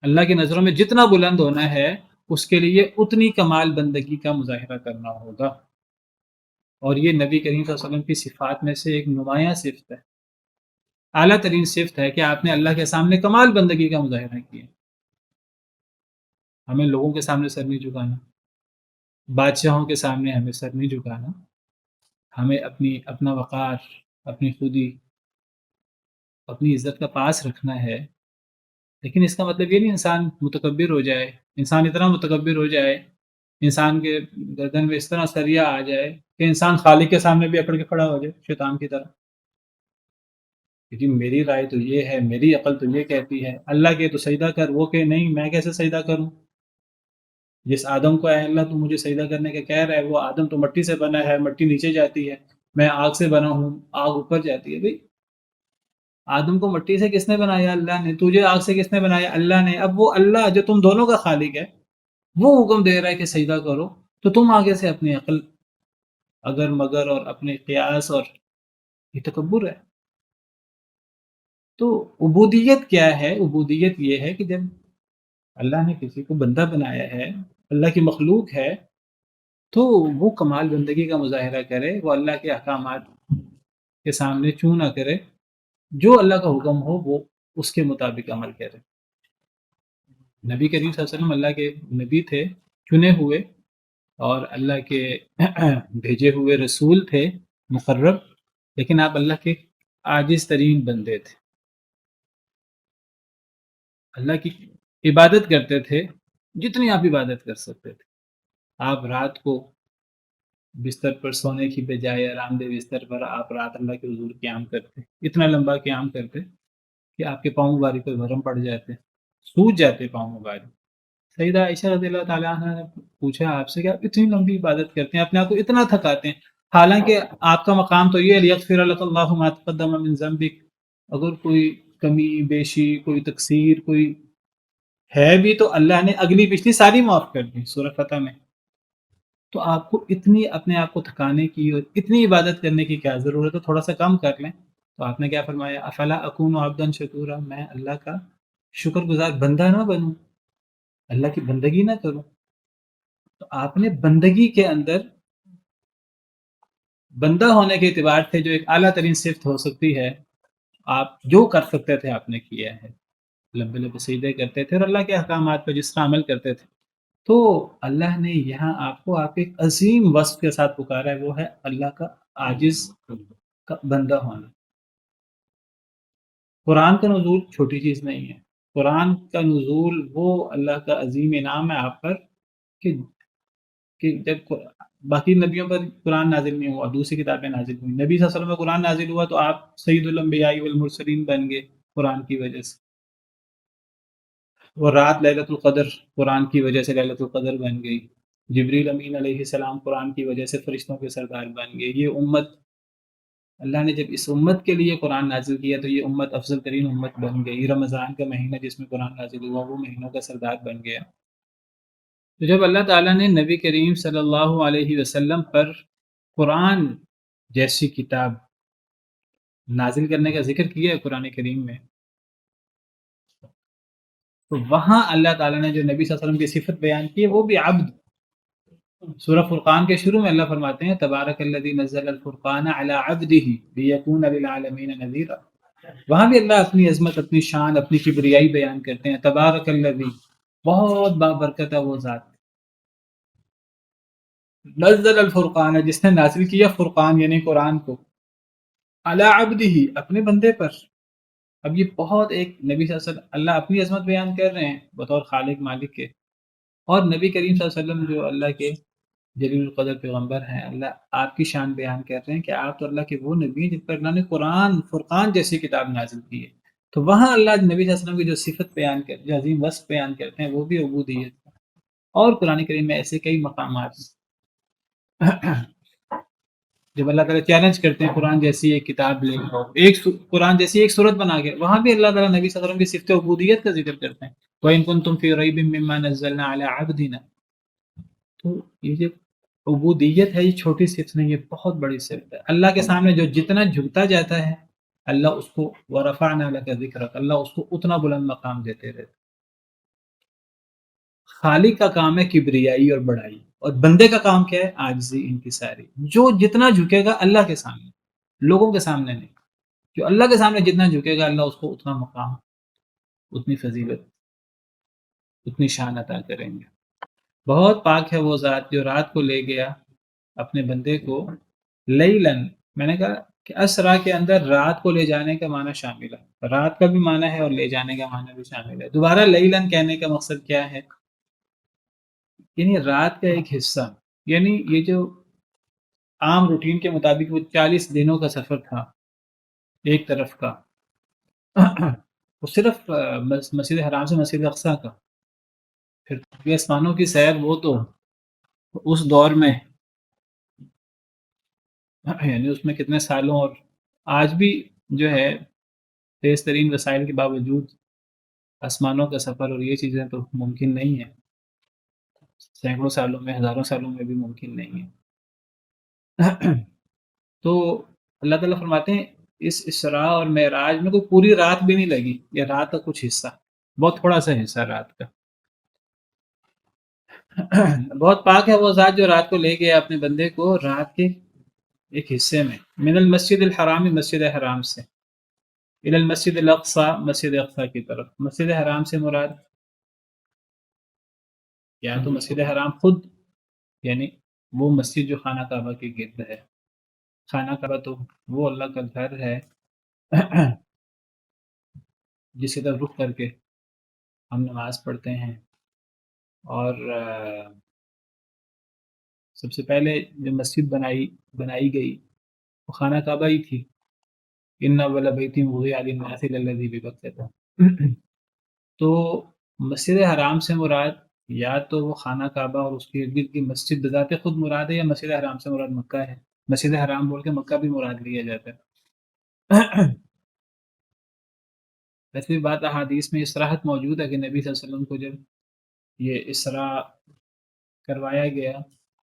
اللہ کی نظروں میں جتنا بلند ہونا ہے اس کے لیے اتنی کمال بندگی کا مظاہرہ کرنا ہوگا، اور یہ نبی کریم صلی اللہ علیہ وسلم کی صفات میں سے ایک نمایاں صفت ہے، اعلیٰ ترین صفت ہے کہ آپ نے اللہ کے سامنے کمال بندگی کا مظاہرہ کیا۔ ہمیں لوگوں کے سامنے سر نہیں جھکانا، بادشاہوں کے سامنے ہمیں سر نہیں جھکانا، ہمیں اپنا وقار، اپنی خودی، اپنی عزت کا پاس رکھنا ہے، لیکن اس کا مطلب یہ نہیں انسان متکبر ہو جائے، انسان اتنا متکبر ہو جائے، انسان کے گردن میں اس طرح سریا آ جائے کہ انسان خالق کے سامنے بھی اکڑ کے کھڑا ہو جائے شیطان کی طرح، کیونکہ میری رائے تو یہ ہے، میری عقل تو یہ کہتی ہے، اللہ کے تو سجدہ کر، وہ کہ نہیں میں کیسے سجدہ کروں؟ جس آدم کو اے اللہ تو مجھے سجدہ کرنے کا کہہ رہا ہے، وہ آدم تو مٹی سے بنا ہے، مٹی نیچے جاتی ہے، میں آگ سے بنا ہوں، آگ اوپر جاتی ہے۔ بھئی آدم کو مٹی سے کس نے بنایا؟ اللہ نے۔ تجھے آگ سے کس نے بنایا؟ اللہ نے۔ اب وہ اللہ جو تم دونوں کا خالق ہے وہ حکم دے رہا ہے کہ سجدہ کرو، تو تم آگے سے اپنی عقل اگر مگر اور اپنے قیاس اور یہ تکبر ہے۔ تو عبودیت کیا ہے؟ عبودیت یہ ہے کہ جب اللہ نے کسی کو بندہ بنایا ہے اللہ کی مخلوق ہے تو وہ کمال بندگی کا مظاہرہ کرے، وہ اللہ کے احکامات کے سامنے چوں نہ کرے، جو اللہ کا حکم ہو وہ اس کے مطابق عمل کرے۔ نبی کریم صلی اللہ علیہ وسلم اللہ کے نبی تھے، چنے ہوئے، اور اللہ کے بھیجے ہوئے رسول تھے مقرب، لیکن آپ اللہ کے عاجز ترین بندے تھے۔ اللہ کی عبادت کرتے تھے جتنی آپ عبادت کر سکتے تھے۔ آپ رات کو بستر پر سونے کی بجائے آرام دہ بستر پر آپ رات اللہ کے حضور قیام کرتے، اتنا لمبا قیام کرتے کہ آپ کے پاؤں مبارک پر بھرم پڑ جاتے، سوج جاتے پاؤں مبارک۔ سیدہ عائشہ رضی اللہ تعالیٰ عنہ نے پوچھا آپ سے کہ آپ اتنی لمبی عبادت کرتے ہیں، اپنے آپ کو اتنا تھکاتے ہیں، حالانکہ آپ کا مقام تو یہ ہے لیغفر لک اللہ ما تقدم من ذنبک، اگر کوئی کمی بیشی، کوئی تقصیر کوئی ہے بھی تو اللہ نے اگلی پچھلی ساری معاف کر دی سورہ فتح میں۔ تو آپ کو اتنی اپنے آپ کو تھکانے کی اور اتنی عبادت کرنے کی کیا ضرورت ہے، تھوڑا سا کم کر لیں۔ تو آپ نے کیا فرمایا، افلا اکون عبدا شکورا، میں اللہ کا شکر گزار بندہ نہ بنوں، اللہ کی بندگی نہ کروں۔ تو آپ نے بندگی کے اندر بندہ ہونے کے اعتبار سے جو ایک اعلیٰ ترین صفت ہو سکتی ہے، آپ جو کر سکتے تھے آپ نے کیا ہے، لمبے لمبے سجدے کرتے تھے اور اللہ کے احکامات پہ جس طرح عمل کرتے تھے۔ تو اللہ نے یہاں آپ کو آپ ایک عظیم وصف کے ساتھ پکارا ہے، وہ ہے اللہ کا عاجز کا بندہ ہونا۔ قرآن کا نزول چھوٹی چیز نہیں ہے، قرآن کا نزول وہ اللہ کا عظیم انعام ہے آپ پر کہ جب باقی نبیوں پر قرآن نازل نہیں ہوا، دوسری کتابیں نازل ہوئی، نبی صلی اللہ علیہ وسلم پر قرآن نازل ہوا تو آپ سید الانبیاء والمرسلین بن گئے قرآن کی وجہ سے۔ وہ رات لیلۃ القدر قرآن کی وجہ سے لیلۃ القدر بن گئی، جبریل امین علیہ السلام قرآن کی وجہ سے فرشتوں کے سردار بن گئے۔ یہ امت، اللہ نے جب اس امت کے لیے قرآن نازل کیا تو یہ امت افضل ترین امت بن گئی۔ رمضان کا مہینہ جس میں قرآن نازل ہوا وہ مہینوں کا سردار بن گیا۔ تو جب اللہ تعالیٰ نے نبی کریم صلی اللہ علیہ وسلم پر قرآن جیسی کتاب نازل کرنے کا ذکر کیا ہے قرآن کریم میں، تو وہاں اللہ تعالیٰ نے جو نبی صلی اللہ علیہ وسلم کی صفت بیان کی ہے وہ بھی عبد۔ سورہ فرقان کے شروع میں اللہ فرماتے ہیں تبارک الذی نزل الفرقان علی عبدہ لیکون للعالمین نذیرا، وہاں بھی اللہ اپنی عظمت، اپنی شان، اپنی کبریائی بیان کرتے ہیں۔ تبارک الذی، بہت بابرکت ہے وہ ذات، نزل الفرقان، جس نے نازل کیا فرقان یعنی قرآن کو، علی عبدہ، اپنے بندے پر۔ اب یہ بہت ایک نبی صلی اللہ علیہ وسلم، اللہ اپنی عظمت بیان کر رہے ہیں بطور خالق مالک کے، اور نبی کریم صلی اللہ علیہ وسلم جو اللہ کے جلیل القدر پیغمبر ہیں، اللہ آپ کی شان بیان کر رہے ہیں کہ آپ تو اللہ کے وہ نبی ہیں جن پر اللہ نے قرآن فرقان جیسی کتاب نازل کی ہے۔ تو وہاں اللہ نبی صلی اللہ علیہ وسلم کی جو صفت بیان کر، جو عظیم وصف بیان کرتے ہیں وہ بھی عبودیت ہے۔ اور قرآن کریم میں ایسے کئی مقامات ہیں جب اللہ تعالیٰ چیلنج کرتے ہیں قرآن جیسی ایک کتاب لے آؤ، قرآن جیسی ایک صورت بنا کے، وہاں بھی اللہ تعالیٰ نبی صلی اللہ علیہ وسلم کی صفت عبودیت کا ذکر کرتے ہیں۔ وَإِن كُنتُمْ فِي رَيْبٍ مِّمَّا نَزَّلْنَا عَلَىٰ عَبْدِنَا، تو یہ جو عبودیت ہے یہ چھوٹی صفت نہیں، یہ بہت بڑی صفت ہے۔ اللہ کے سامنے جو جتنا جھکتا جاتا ہے اللہ اس کو وَرَفَعْنَا لَكَ ذِكْرَكَ، اللہ اس کو اتنا بلند مقام دیتے رہتے۔ خالق کا کام ہے کبریائی اور بڑائی، اور بندے کا کام کیا ہے، عاجزی، انکساری۔ جو جتنا جھکے گا اللہ کے سامنے، لوگوں کے سامنے نہیں، جو اللہ کے سامنے جتنا جھکے گا اللہ اس کو اتنا مقام، اتنی فضیلت، اتنی شان عطا کریں گے۔ بہت پاک ہے وہ ذات جو رات کو لے گیا اپنے بندے کو لیلن، میں نے کہا کہ اسرا کے اندر رات کو لے جانے کا معنی شامل ہے، رات کا بھی معنی ہے اور لے جانے کا معنی بھی شامل ہے۔ دوبارہ لیلن کہنے کا مقصد کیا ہے، یعنی رات کا ایک حصہ، یعنی یہ جو عام روٹین کے مطابق وہ 40 دنوں کا سفر تھا ایک طرف کا، وہ صرف مسجد حرام سے مسجد اقصیٰ کا، پھر یہ آسمانوں کی سیر، وہ تو اس دور میں یعنی اس میں کتنے سالوں، اور آج بھی جو ہے تیز ترین وسائل کے باوجود آسمانوں کا سفر اور یہ چیزیں تو ممکن نہیں ہیں، سینکڑوں سالوں میں، ہزاروں سالوں میں بھی ممکن نہیں ہے۔ تو اللہ تعالیٰ فرماتے ہیں اس اسراء اور معراج میں کوئی پوری رات بھی نہیں لگی، یا رات کا کچھ حصہ، بہت تھوڑا سا حصہ رات کا۔ بہت پاک ہے وہ ذات جو رات کو لے گیا اپنے بندے کو رات کے ایک حصے میں، من المسجد الحرام، مسجد حرام سے، الی المسجد الاقصی، مسجد اقصی کی طرف۔ مسجد حرام سے مراد یا تو مسجد حرام خود، یعنی وہ مسجد جو خانہ کعبہ کے گرد ہے۔ خانہ کعبہ تو وہ اللہ کا گھر ہے جس کی طرف رخ کر کے ہم نماز پڑھتے ہیں، اور سب سے پہلے جو مسجد بنائی گئی وہ خانہ کعبہ ہی تھی۔ ان اول بیت وضع للناس للذی ببکہ، تو مسجد حرام سے مراد یا تو وہ خانہ کعبہ اور اس کے ارد گرد کی مسجد بذات خود مراد ہے، یا مسجد حرام سے مراد مکہ ہے۔ مسجد حرام بول کے مکہ بھی مراد لیا جاتا ہے۔ ویسے بھی بات احادیث میں صراحت موجود ہے کہ نبی صلی اللہ علیہ وسلم کو جب یہ اسراء کروایا گیا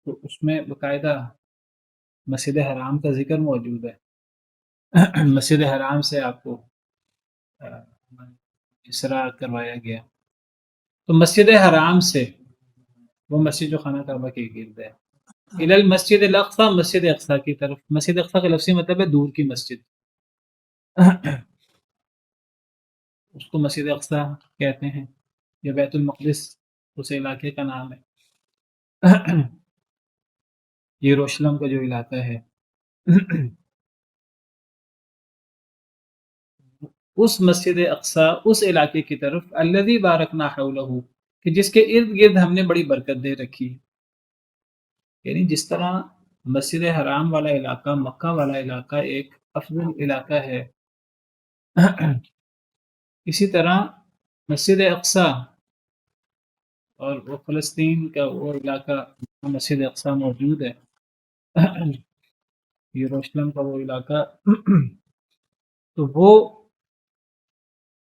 تو اس میں باقاعدہ مسجد حرام کا ذکر موجود ہے۔ مسجد حرام سے آپ کو اسراء کروایا گیا، تو مسجد حرام سے وہ مسجد جو خانہ کعبہ کے گرد ہے، الی المسجد الاقصی، مسجد اقصی کی طرف۔ مسجد اقصی کا لفظی مطلب ہے دور کی مسجد، اس کو مسجد اقصی کہتے ہیں، یا بیت المقدس اس علاقے کا نام ہے، یروشلم کا جو علاقہ ہے۔ اس مسجد اقصی، اس علاقے کی طرف، الذی بارکنا حولہ، کہ جس کے ارد گرد ہم نے بڑی برکت دے رکھی ہے۔ یعنی جس طرح مسجد حرام والا علاقہ، مکہ والا علاقہ ایک افضل علاقہ ہے، اسی طرح مسجد اقصی اور وہ فلسطین کا وہ علاقہ جہاں مسجد اقصی موجود ہے، یروشلم کا وہ علاقہ، تو وہ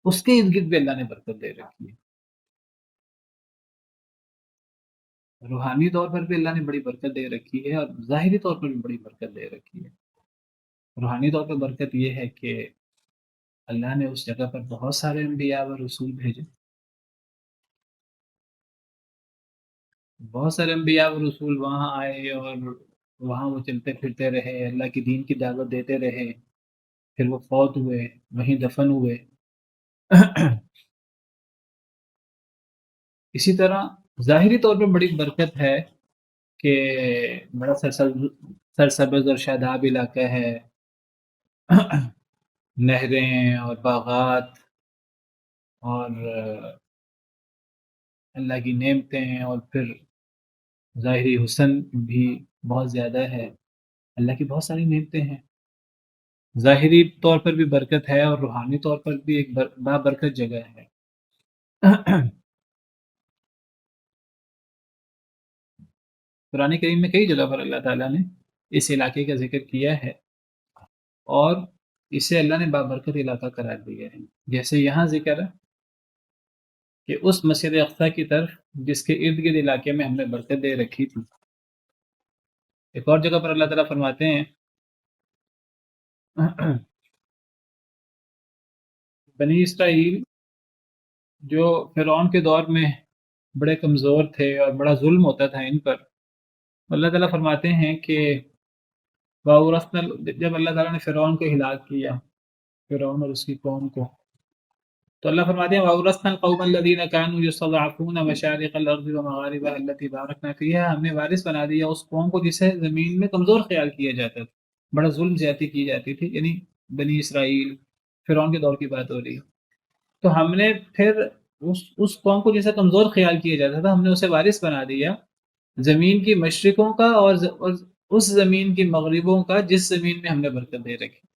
اس کے ارد گرد بھی اللہ نے برکت دے رکھی ہے۔ روحانی طور پر بھی اللہ نے بڑی برکت دے رکھی ہے، اور ظاہری طور پر بھی بڑی برکت دے رکھی ہے۔ روحانی طور پر برکت یہ ہے کہ اللہ نے اس جگہ پر بہت سارے انبیاء و رسول بھیجے، بہت سارے انبیاء و رسول وہاں آئے، اور وہاں وہ چلتے پھرتے رہے، اللہ کی دین کی دعوت دیتے رہے، پھر وہ فوت ہوئے، وہیں دفن ہوئے۔ اسی طرح ظاہری طور پر بڑی برکت ہے کہ بڑا سرسبز اور شاداب علاقہ ہے، نہریں اور باغات اور اللہ کی نعمتیں، اور پھر ظاہری حسن بھی بہت زیادہ ہے۔ اللہ کی بہت ساری نعمتیں ہیں، ظاہری طور پر بھی برکت ہے، اور روحانی طور پر بھی ایک بابرکت جگہ ہے۔ قرآن کریم میں کئی جگہ پر اللہ تعالیٰ نے اس علاقے کا ذکر کیا ہے، اور اسے اللہ نے بابرکت علاقہ قرار دیا ہے۔ جیسے یہاں ذکر ہے کہ اس مسجد اقصی کی طرف جس کے ارد گرد علاقے میں ہم نے برکت دے رکھی تھی۔ ایک اور جگہ پر اللہ تعالیٰ فرماتے ہیں بنی اسرائیل جو فرعون کے دور میں بڑے کمزور تھے اور بڑا ظلم ہوتا تھا ان پر، اللہ تعالیٰ فرماتے ہیں کہ جب اللہ تعالیٰ نے فرعون کو ہلاک کیا، فرعون اور اس کی قوم کو، تو اللہ فرماتے ہیں وَأَوْرَثْنَا الْقَوْمَ الَّذِينَ كَانُوا يُسْتَضْعَفُونَ مَشَارِقَ الْأَرْضِ وَمَغَارِبَهَا الَّتِي بَارَكْنَا فِيهَا، ہم نے وارث بنا دیا اس قوم کو جسے زمین میں کمزور خیال کیا جاتا تھا، بڑا ظلم زیادتی کی جاتی تھی، یعنی بنی اسرائیل، فرعون کے دور کی بات ہو رہی ہے۔ تو ہم نے پھر اس قوم کو جسے کمزور خیال کیا جاتا تھا، ہم نے اسے وارث بنا دیا زمین کی مشرقوں کا، اور اس زمین کی مغربوں کا جس زمین میں ہم نے برکت دے رکھی۔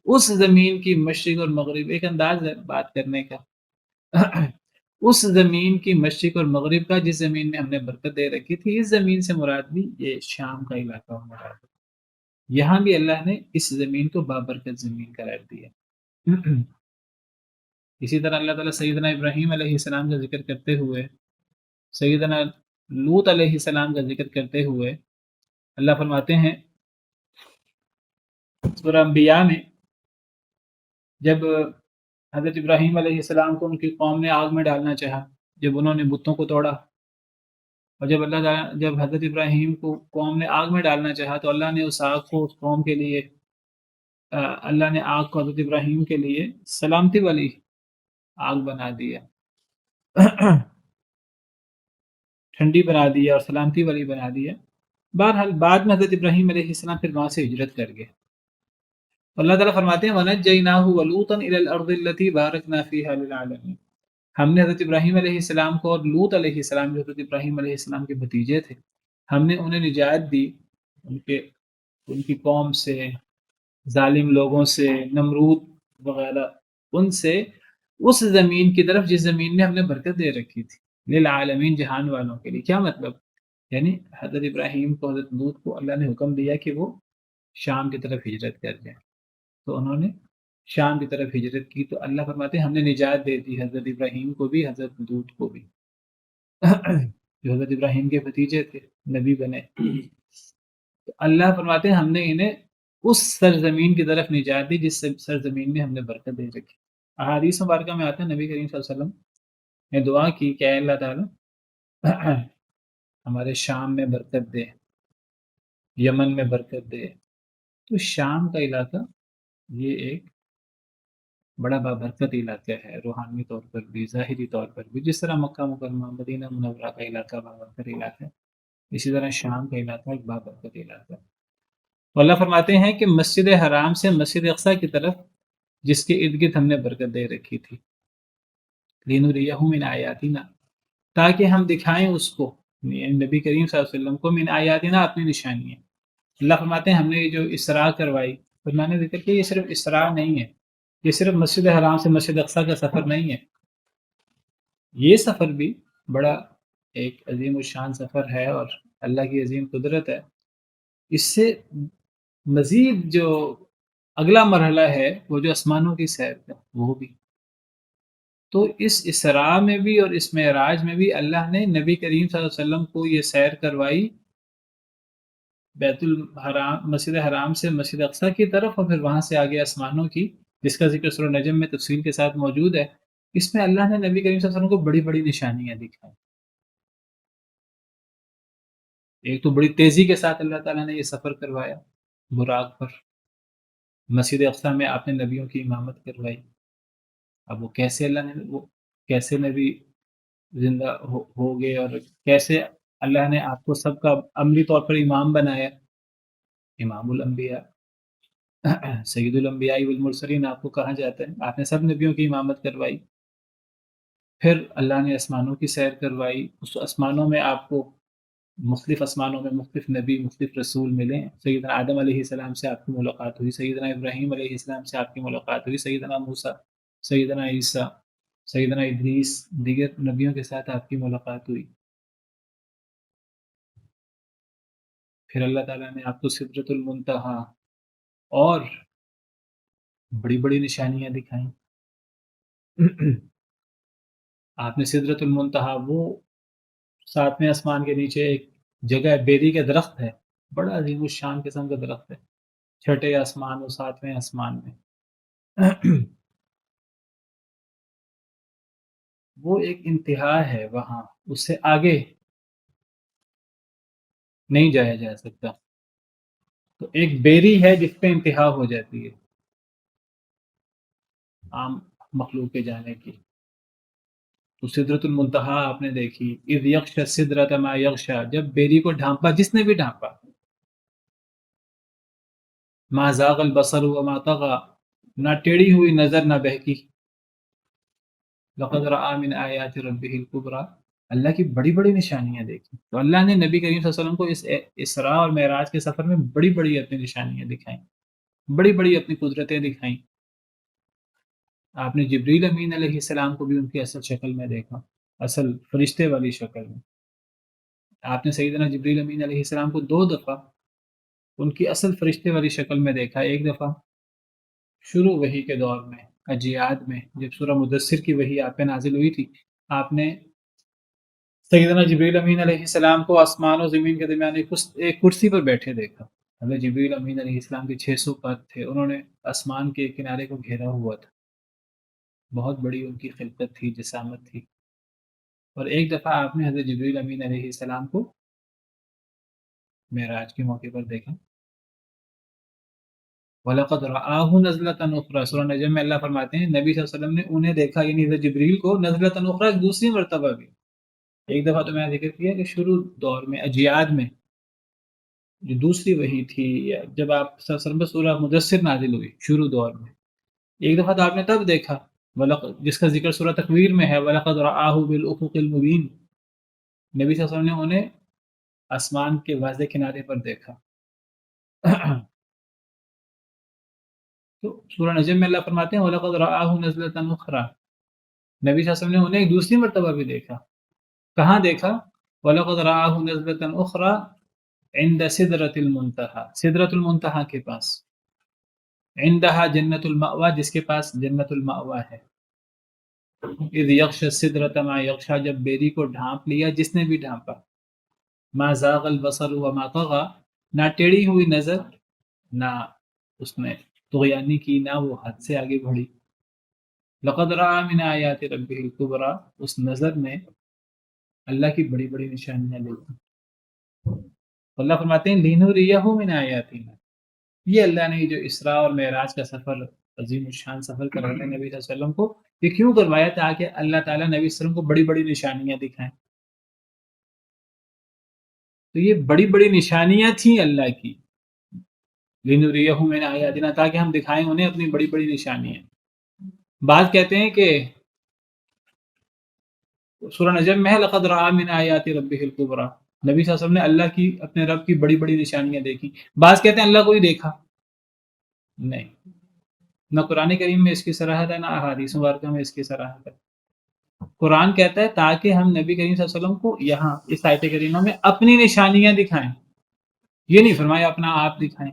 اس زمین کی مشرق اور مغرب ایک انداز ہے بات کرنے کا، اس زمین کی مشرق اور مغرب کا جس زمین میں ہم نے برکت دے رکھی تھی، اس زمین سے مراد بھی یہ شام کا علاقہ مراد ہے۔ یہاں بھی اللہ نے اس زمین کو بابرکت زمین قرار دیا۔ اسی طرح اللہ تعالیٰ سیدنا ابراہیم علیہ السلام کا ذکر کرتے ہوئے، سیدنا لوط علیہ السلام کا ذکر کرتے ہوئے اللہ فرماتے ہیں سورہ انبیاء میں، جب حضرت ابراہیم علیہ السلام کو ان کی قوم نے آگ میں ڈالنا چاہا، جب انہوں نے بتوں کو توڑا، اور جب اللہ تعالیٰ جب حضرت ابراہیم کو قوم نے آگ میں ڈالنا چاہا تو اللہ نے اس آگ کو اس قوم کے لیے اللہ نے آگ کو حضرت ابراہیم کے لیے سلامتی والی آگ بنا دیا ٹھنڈی بنا دیا اور سلامتی والی بنا دیا. بہرحال بعد میں حضرت ابراہیم علیہ السلام پھر وہاں سے ہجرت کر گئے. اللہ تعالیٰ فرماتے ہیں وَنَجَّيْنَاهُ وَلُوطًا إِلَى الْأَرْضِ الَّتِي بَارَكْنَا فِيهَا لِلْعَالَمِينَ. ہم نے حضرت ابراہیم علیہ السلام کو اور لوط علیہ السلام جو حضرت ابراہیم علیہ السلام کے بھتیجے تھے ہم نے انہیں نجات دی ان کی قوم سے، ظالم لوگوں سے، نمرود وغیرہ ان سے، اس زمین کی طرف جس زمین میں ہم نے برکت دے رکھی تھی للعالمین جہان والوں کے لیے. کیا مطلب؟ یعنی حضرت ابراہیم کو حضرت لوط کو اللہ نے حکم دیا کہ وہ شام کی طرف ہجرت کر جائیں تو انہوں نے شام کی طرف ہجرت کی تو اللہ فرماتے ہیں ہم نے نجات دے دی حضرت ابراہیم کو بھی حضرت لوط کو بھی جو حضرت ابراہیم کے بھتیجے تھے نبی بنے. تو اللہ فرماتے ہیں ہم نے انہیں اس سرزمین کی طرف نجات دی جس سرزمین میں ہم نے برکت دے رکھی. احادیث مبارکہ میں آتا ہے نبی کریم صلی اللہ علیہ وسلم نے دعا کی کہ اے اللہ تعالیٰ ہمارے شام میں برکت دے، یمن میں برکت دے. تو شام کا علاقہ یہ ایک بڑا بابرکت علاقہ ہے روحانی طور پر بھی، ظاہری طور پر بھی. جس طرح مکہ مکرمہ مدینہ منورہ کا علاقہ بابرکت علاقہ ہے، اسی طرح شام کا علاقہ ایک بابرکت علاقہ ہے. تو اللہ فرماتے ہیں کہ مسجد حرام سے مسجد اقصیٰ کی طرف جس کے ارد گرد ہم نے برکت دے رکھی تھی لِنُرِيَهُ مِنْ آیاتنا تاکہ ہم دکھائیں اس کو، یعنی نبی کریم صلی اللہ علیہ وسلم کو، من آیاتنا اپنی نشانیاں. اللہ فرماتے ہیں ہم نے یہ جو اسراء کروائی، تو میں نے ذکر کیا یہ صرف اسراء نہیں ہے، یہ صرف مسجد حرام سے مسجد اقصیٰ کا سفر نہیں ہے، یہ سفر بھی بڑا ایک عظیم الشان سفر ہے اور اللہ کی عظیم قدرت ہے. اس سے مزید جو اگلا مرحلہ ہے وہ جو آسمانوں کی سیر کا وہ بھی. تو اس اسراء میں بھی اور اس معراج میں بھی اللہ نے نبی کریم صلی اللہ علیہ وسلم کو یہ سیر کروائی بیت الحرام مسجد حرام سے مسجد اقصیٰ کی طرف اور پھر وہاں سے آگے آسمانوں کی، جس کا ذکر سورہ نجم میں تفصیل کے ساتھ موجود ہے. اس میں اللہ نے نبی کریم صلی اللہ علیہ وسلم کو بڑی بڑی نشانیاں دکھائیں. ایک تو بڑی تیزی کے ساتھ اللہ تعالیٰ نے یہ سفر کروایا براق پر، مسجد اقصیٰ میں آپ نے نبیوں کی امامت کروائی. اب وہ کیسے اللہ نے وہ کیسے نبی زندہ ہو گئے اور کیسے اللہ نے آپ کو سب کا عملی طور پر امام بنایا، امام الانبیاء سید الانبیاء والمرسلین آپ کو کہا جاتا ہے. آپ نے سب نبیوں کی امامت کروائی. پھر اللہ نے آسمانوں کی سیر کروائی. اس آسمانوں میں آپ کو مختلف آسمانوں میں مختلف نبی مختلف رسول ملے. سیدنا آدم علیہ السلام سے آپ کی ملاقات ہوئی، سیدنا ابراہیم علیہ السلام سے آپ کی ملاقات ہوئی، سیدنا موسیٰ، سیدنا عیسیٰ، سیدنا ادریس، دیگر نبیوں کے ساتھ آپ کی ملاقات ہوئی. پھر اللہ تعالیٰ نے آپ کو سدرۃ المنتہا اور بڑی بڑی نشانیاں دکھائیں. آپ نے سدرۃ المنتہا وہ ساتویں آسمان کے نیچے ایک جگہ ہے، بیری کا درخت ہے، بڑا عظیم الشان قسم کا درخت ہے، چھٹے آسمان اور ساتویں آسمان میں وہ ایک انتہا ہے، وہاں اس سے آگے نہیں جایا جا سکتا. تو ایک بیری ہے جس پہ انتہا ہو جاتی ہے عام مخلوق کے جانے کی. تو سدرۃ المنتہا آپ نے دیکھی، اذ یغشی السدرۃ ما یغشی، جب بیری کو ڈھانپا جس نے بھی ڈھانپا، ما زاغ البصر وما طغى، نہ ٹیڑھی ہوئی نظر نہ بہکی. لقد رأى من آیات ربه الکبریٰ، اللہ کی بڑی بڑی نشانیاں دیکھی. تو اللہ نے نبی کریم صلی اللہ علیہ وسلم کو اس اسراء اور معراج کے سفر میں بڑی بڑی اپنی نشانیاں دکھائیں، بڑی بڑی اپنی قدرتیں دکھائیں. آپ نے جبریل امین علیہ السلام کو بھی ان کی اصل شکل میں دیکھا، اصل فرشتے والی شکل میں. آپ نے سیدنا جبریل امین علیہ السلام کو 2 دفعہ ان کی اصل فرشتے والی شکل میں دیکھا. ایک دفعہ شروع وحی کے دور میں عجیات میں جب سورہ مدثر کی وحی آپ پہ نازل ہوئی تھی، آپ نے سیدنا جبریل امین علیہ السلام کو آسمان و زمین کے درمیان ایک کرسی پر بیٹھے دیکھا. حضرت جبریل امین علیہ السلام کے 600 پر تھے، انہوں نے آسمان کے کنارے کو گھیرا ہوا تھا. بہت بڑی ان کی خلقت تھی، جسامت تھی. اور ایک دفعہ آپ نے حضرت جبریل امین علیہ السلام کو معراج کے موقع پر دیکھا۔ وَلَقَدْ رَآهُ نَزْلَةً أُخْرَىٰ، سورہ نجم میں اللہ فرماتے ہیں نبی صلی اللہ علیہ وسلم نے انہیں دیکھا، یعنی حضرت جبریل کو، نزلۃ اخریٰ، ایک دوسری مرتبہ بھی۔ ایک دفعہ تو میں نے ذکر کیا کہ شروع دور میں اجیاد میں جو دوسری وحی تھی، یا جب آپ صلی اللہ علیہ وسلم پر سورہ مدثر نازل ہوئی شروع دور میں، ایک دفعہ تو آپ نے تب دیکھا، جس کا ذکر سورہ تکویر میں ہے، وَلَقَدْ رَآهُ بِالْأُفُقِ الْمُبِينِ، نبی صلی اللہ علیہ وسلم نے انہیں آسمان کے واضح کنارے پر دیکھا۔ تو سورہ نجم میں اللہ فرماتے ہیں وَلَقَدْ رَآهُ نَزْلَةً أُخْرَىٰ، نبی صلی اللہ علیہ وسلم نے انہیں ایک دوسری مرتبہ بھی دیکھا۔ کہاں دیکھا؟ وَلَقَدْ رَآهُ نَزْلَةً أُخْرَىٰ عند سدرۃ المنتہا، سدرۃ المنتہا کے پاس، عندہا جنت المأویٰ، جس کے پاس جنت المأویٰ ہے۔ اذ یغشی السدرۃ ما یغشی، جب بیری کو ڈھانپ لیا جس نے بھی ڈھانپا، ما زاغ البصر وما طغی، نہ ٹیڑھی ہوئی نظر، نہ اس نے طغیانی کی، نہ وہ حد سے آگے بڑھی۔ لقد رأى من آیات ربہ الکبریٰ، اس نظر نے اللہ کی بڑی بڑی نشانیاں دیکھی۔ اللہ فرماتے ہیں لِنُرِیَہُ مِنْ آیاتنا، یہ اللہ نے جو اسراء اور معراج کا سفر، عظیم الشان سفر کروایا نبی صلی اللہ علیہ وسلم کو، یہ کیوں کروایا؟ تاکہ اللہ تعالیٰ نبی صلی اللہ علیہ وسلم کو بڑی بڑی نشانیاں دکھائیں۔ تو یہ بڑی بڑی نشانیاں تھیں اللہ کی، لِنُرِیَہُ مِنْ آیاتنا، تاکہ ہم دکھائیں انہیں اپنی بڑی بڑی نشانیاں۔ بعض کہتے ہیں کہ سورہ نجم میں ہے لقد رأى من آیات ربہ الکبریٰ، نبی صلی اللہ علیہ وسلم نے اللہ کی، اپنے رب کی بڑی بڑی نشانیاں دیکھی۔ بعض کہتے ہیں اللہ کو ہی دیکھا، نہیں، نہ قرآن کریم میں اس کی صراحت ہے، نہ احادیث مبارکہ میں اس کی صراحت ہے۔ قرآن کہتا ہے تاکہ ہم نبی کریم صلی اللہ علیہ وسلم کو یہاں اس آیت کریمہ میں اپنی نشانیاں دکھائیں، یہ نہیں فرمایا اپنا آپ دکھائیں۔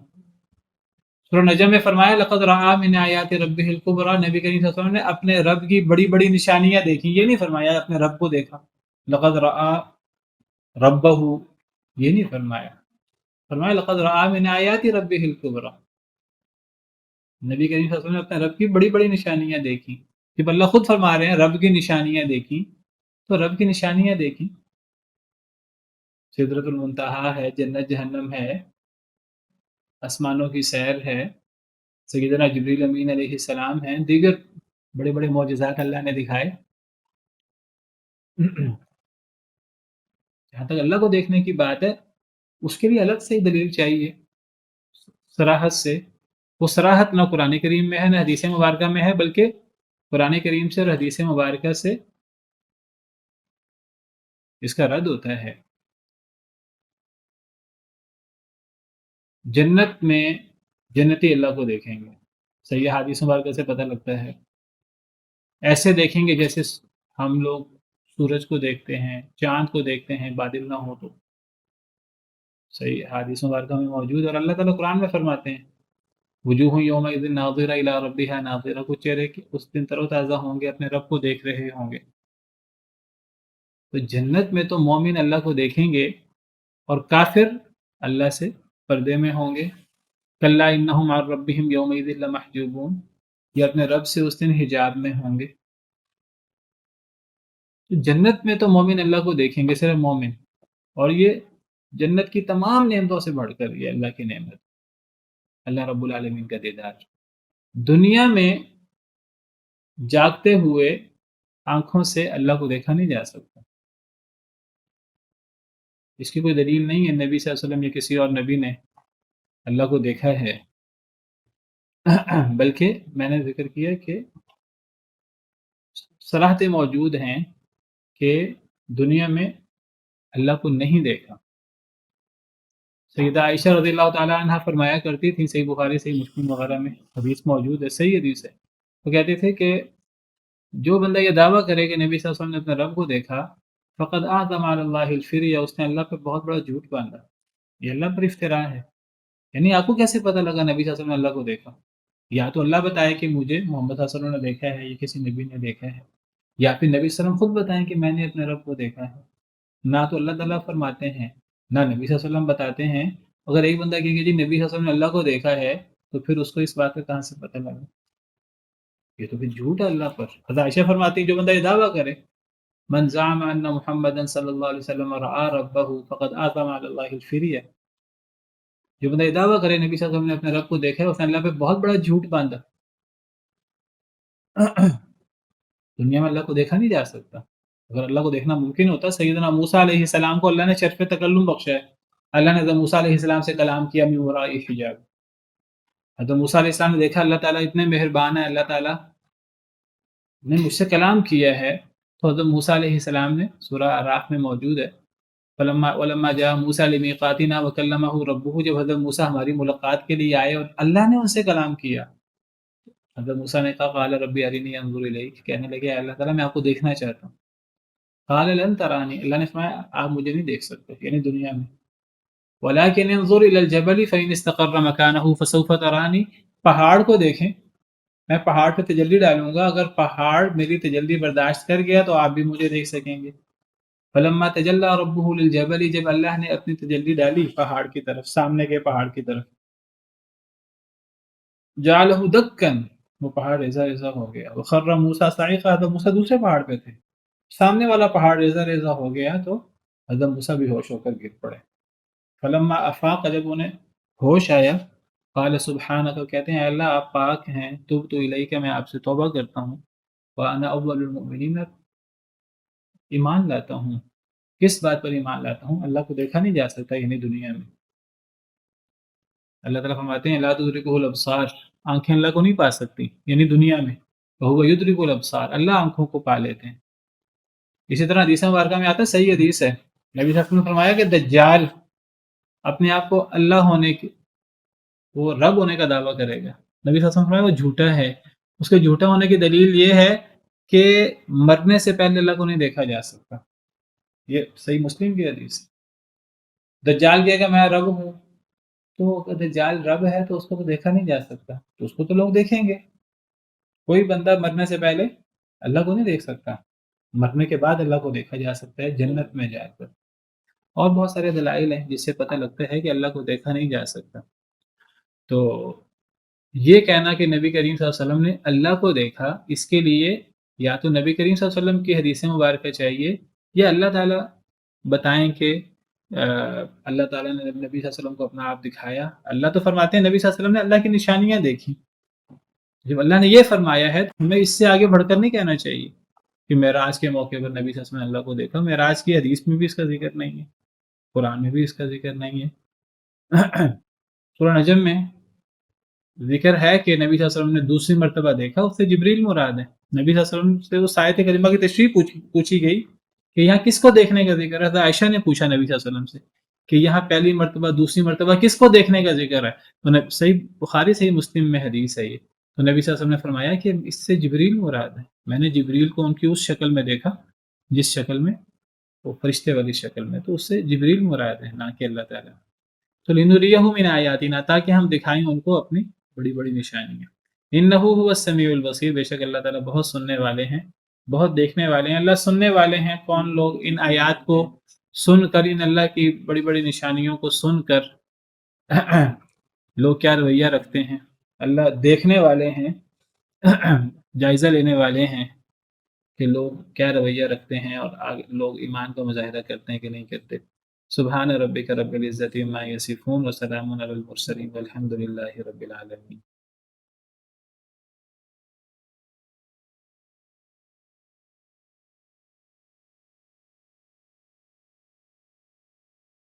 سورہ نجم میں فرمایا لقد رأى من آیات ربہ الکبریٰ، نبی کریم صلی اللہ علیہ وسلم نے اپنے رب کی بڑی بڑی نشانیاں دیکھی، یہ نہیں فرمایا اپنے رب کو دیکھا۔ لقد رأى ربہ، یہ نہیں فرمایا، فرمایا لقد رأى من آیات ربہ الکبریٰ، نبی کریم صلی اللہ علیہ وسلم نے اپنے رب کی بڑی بڑی نشانیاں دیکھی۔ جب اللہ خود فرما رہے ہیں رب کی نشانیاں دیکھی، تو رب کی نشانیاں دیکھی، سدرۃ المنتہا ہے، جنت جہنم ہے، آسمانوں کی سیر ہے، سیدنا جبریل امین علیہ السلام ہیں، دیگر بڑے بڑے معجزات اللہ نے دکھائے۔ جہاں تک اللہ کو دیکھنے کی بات ہے، اس کے لیے الگ سے دلیل چاہیے صراحت سے۔ وہ صراحت نہ قرآن کریم میں ہے نہ حدیث مبارکہ میں ہے، بلکہ قرآن کریم سے اور حدیث مبارکہ سے اس کا رد ہوتا ہے۔ جنت میں جنتی اللہ کو دیکھیں گے، صحیح حدیث مبارکہ سے پتہ لگتا ہے، ایسے دیکھیں گے جیسے ہم لوگ سورج کو دیکھتے ہیں، چاند کو دیکھتے ہیں، بادل نہ ہو تو، صحیح حدیث مبارکہ میں موجود۔ اور اللہ تعالیٰ قرآن میں فرماتے ہیں وجوہ یومئذ ناظرہ الی ربہا ناظرہ، کچھ چہرے اس دن تر و تازہ ہوں گے، اپنے رب کو دیکھ رہے ہوں گے۔ تو جنت میں تو مومن اللہ کو دیکھیں گے، اور کافر اللہ سے پردے میں ہوں گے۔ کلا انہم عن ربہم یومئذ لمحجوبون، یہ اپنے رب سے اس دن حجاب میں ہوں گے۔ تو جنت میں تو مومن اللہ کو دیکھیں گے، صرف مومن، اور یہ جنت کی تمام نعمتوں سے بڑھ کر یہ اللہ کی نعمت، اللہ رب العالمین کا دیدار۔ دنیا میں جاگتے ہوئے آنکھوں سے اللہ کو دیکھا نہیں جا سکتا، اس کی کوئی دلیل نہیں ہے نبی صلی اللہ علیہ وسلم یا کسی اور نبی نے اللہ کو دیکھا ہے، بلکہ میں نے ذکر کیا کہ صراحتیں موجود ہیں کہ دنیا میں اللہ کو نہیں دیکھا۔ سیدہ عائشہ رضی اللہ تعالیٰ عنہ فرمایا کرتی تھی، صحیح بخاری صحیح مسلم وغیرہ میں حدیث موجود ہے، صحیح حدیث ہے، وہ کہتے تھے کہ جو بندہ یہ دعویٰ کرے کہ نبی صلی اللہ علیہ وسلم نے اپنے رب کو دیکھا، فقد اعظم علی اللہ الفریا، اس نے اللہ پہ بہت بڑا جھوٹ باندھا، یہ اللہ پر افتراء ہے۔ یعنی آپ کو کیسے پتہ لگا نبی صلی اللہ علیہ وسلم نے اللہ کو دیکھا؟ یا تو اللہ بتائے کہ مجھے محمد صلی اللہ علیہ وسلم نے دیکھا ہے، یا کسی نبی نے دیکھا ہے، یا پھر نبی صلی اللہ علیہ وسلم خود بتائیں کہ میں نے اپنے رب کو دیکھا ہے۔ نہ تو اللہ تعالیٰ فرماتے ہیں، نہ نبی صلی اللہ علیہ وسلم بتاتے ہیں۔ اگر ایک بندہ کہے کہ جی نبی صلی اللہ علیہ وسلم نے اللہ کو دیکھا ہے، تو پھر اس کو اس بات کا کہاں سے پتہ لگا؟ یہ تو پھر جھوٹ ہے اللہ پر۔ حضرت عائشہ فرماتی ہیں جو بندہ یہ دعویٰ کرے من زعم ان محمدا صلی اللہ علیہ وسلم رأى ربه فقد اعظم علی اللہ الفریہ، جو بندہ یہ دعویٰ کرے نبی صلی اللہ علیہ وسلم نے اپنے رب کو دیکھا ہے اس نے اللہ پہ بہت بڑا جھوٹ باندھا۔ دنیا میں اللہ کو دیکھا نہیں جا سکتا۔ اگر اللہ کو دیکھنا ممکن ہوتا سیدنا موسیٰ علیہ السلام کو اللہ نے شرف تکلم بخشا ہے۔ اللہ نے حضرت موسیٰ علیہ السلام سے کلام کیا من وراء حجاب۔ حضرت موسیٰ علیہ السلام نے دیکھا اللہ تعالیٰ اتنے مہربان ہے، اللہ تعالیٰ نے مجھ سے کلام کیا ہے، تو حضرت موسیٰ علیہ السلام نے سورہ اعراف میں موجود ہے ولما جاء موسیٰ لمیقاتنا وکلمہ ربہ، جب حضرت موسیٰ ہماری ملاقات کے لیے آئے اور اللہ نے ان سے کلام کیا، حضرت موسیٰ نے کہا قال ربی ارنی انظر الیک، کہنے لگے اے اللہ تعالیٰ میں آپ کو دیکھنا چاہتا ہوں۔ قال لن ترانی، اللہ نے فرمایا آپ مجھے نہیں دیکھ سکتے، یعنی دنیا میں، ولكن انظر الى الجبل فإن استقر مكانه فسوف ترانی، پہاڑ کو دیکھیں، میں پہاڑ پہ تجلی ڈالوں گا، اگر پہاڑ میری تجلی برداشت کر گیا تو آپ بھی مجھے دیکھ سکیں گے۔ فلما تجلی ربہ للجبل، جب اللہ نے اپنی تجلی ڈالی پہاڑ کی طرف، سامنے کے پہاڑ کی طرف، جعلہ دکا، وہ پہاڑ ریزہ ریزہ ہو گیا، وخر موسیٰ صاعقہ، حضرت موسیٰ دوسرے پہاڑ پہ تھے، سامنے والا پہاڑ ریزہ ریزہ ہو گیا تو حضرت موسیٰ بھی ہوش ہو کر گر پڑے۔ فلما افاق، جب انہیں ہوش آیا، قال سبحانک، کہتے ہیں اللہ آپ پاک ہیں، تبت الیک، میں آپ سے توبہ کرتا ہوں، وانا اول المؤمنین، ایمان لاتا ہوں۔ کس بات پر ایمان لاتا ہوں؟ اللہ کو دیکھا نہیں جا سکتا، یعنی دنیا میں۔ اللہ تعالیٰ فرماتے ہیں لا تدرکہ الابصار، آنکھیں اللہ کو نہیں پا سکتی، یعنی دنیا میں، وہو یدرک الابصار، اللہ آنکھوں کو پا لیتے ہیں۔ اسی طرح حدیث مبارکہ میں آتا ہے، صحیح حدیث ہے، نبی صلی اللہ علیہ وسلم نے فرمایا کہ دجال اپنے آپ کو اللہ ہونے کی، وہ رب ہونے کا دعویٰ کرے گا۔ نبی صلی اللہ علیہ وسلم نے فرمایا وہ جھوٹا ہے، اس کے جھوٹا ہونے کی دلیل یہ ہے کہ مرنے سے پہلے اللہ کو نہیں دیکھا جا سکتا، یہ صحیح مسلم کی حدیث ہے۔ دجال کہے گا میں رب ہوں، تو اگر دجال رب ہے تو اس کو تو دیکھا نہیں جا سکتا، تو اس کو تو لوگ دیکھیں گے۔ کوئی بندہ مرنے سے پہلے اللہ کو نہیں دیکھ سکتا، مرنے کے بعد اللہ کو دیکھا جا سکتا ہے جنت میں جا کر۔ اور بہت سارے دلائل ہیں جس سے پتہ لگتا ہے کہ اللہ کو دیکھا نہیں جا سکتا۔ تو یہ کہنا کہ نبی کریم صلی اللہ علیہ وسلم نے اللہ کو دیکھا، اس کے لیے یا تو نبی کریم صلی اللہ علیہ وسلم کی حدیث مبارکہ چاہیے، یا اللہ تعالیٰ بتائیں کہ اللہ تعالیٰ نے نبی صلی اللہ علیہ وسلم کو اپنا آپ دکھایا۔ اللہ تو فرماتے ہیں نبی صلی اللہ علیہ وسلم نے اللہ کی نشانیاں دیکھی، جب اللہ نے یہ فرمایا ہے تو ہمیں اس سے آگے بڑھ کر نہیں کہنا چاہیے کہ معراج کے موقع پر نبی صلی اللہ علیہ وسلم نے اللہ کو دیکھا۔ معراج کی حدیث میں بھی اس کا ذکر نہیں ہے، قرآن میں بھی اس کا ذکر نہیں ہے۔ سورہ نجم میں ذکر ہے کہ نبی صلی اللہ علیہ وسلم نے دوسری مرتبہ دیکھا، اس سے جبریل مراد ہے۔ نبی صلی اللہ علیہ وسلم سے اس آیت کریمہ کی تشریح پوچھی گئی کہ یہاں کس کو دیکھنے کا ذکر ہے؟ حضرت عائشہ نے پوچھا نبی صلی اللہ علیہ وسلم سے کہ یہاں پہلی مرتبہ دوسری مرتبہ کس کو دیکھنے کا ذکر ہے؟ تو صحیح بخاری صحیح مسلم میں حدیث ہے یہ۔ تو نبی صلی اللہ علیہ وسلم نے فرمایا کہ اس سے جبریل مراد ہے، میں نے جبریل کو ان کی اس شکل میں دیکھا جس شکل میں وہ فرشتے والی شکل میں، تو اس سے جبریل مراد ہے، نہ کہ اللہ تعالیٰ۔ تو لنریہ من آیاتنا، تاکہ ہم دکھائیں ان کو اپنی بڑی بڑی نشانیاں۔ انہ هو السمیع البصیر، بے شک اللہ تعالیٰ بہت سننے والے ہیں، بہت دیکھنے والے ہیں۔ اللہ سننے والے ہیں، کون لوگ ان آیات کو سن کر، ان اللہ کی بڑی بڑی نشانیوں کو سن کر لوگ کیا رویہ رکھتے ہیں۔ اللہ دیکھنے والے ہیں، جائزہ لینے والے ہیں کہ لوگ کیا رویہ رکھتے ہیں اور لوگ ایمان کا مظاہرہ کرتے ہیں کہ نہیں کرتے۔ سبحان ربک رب العزت عما یصفون وسلام علی المرسلین والحمد للہ رب العالمین۔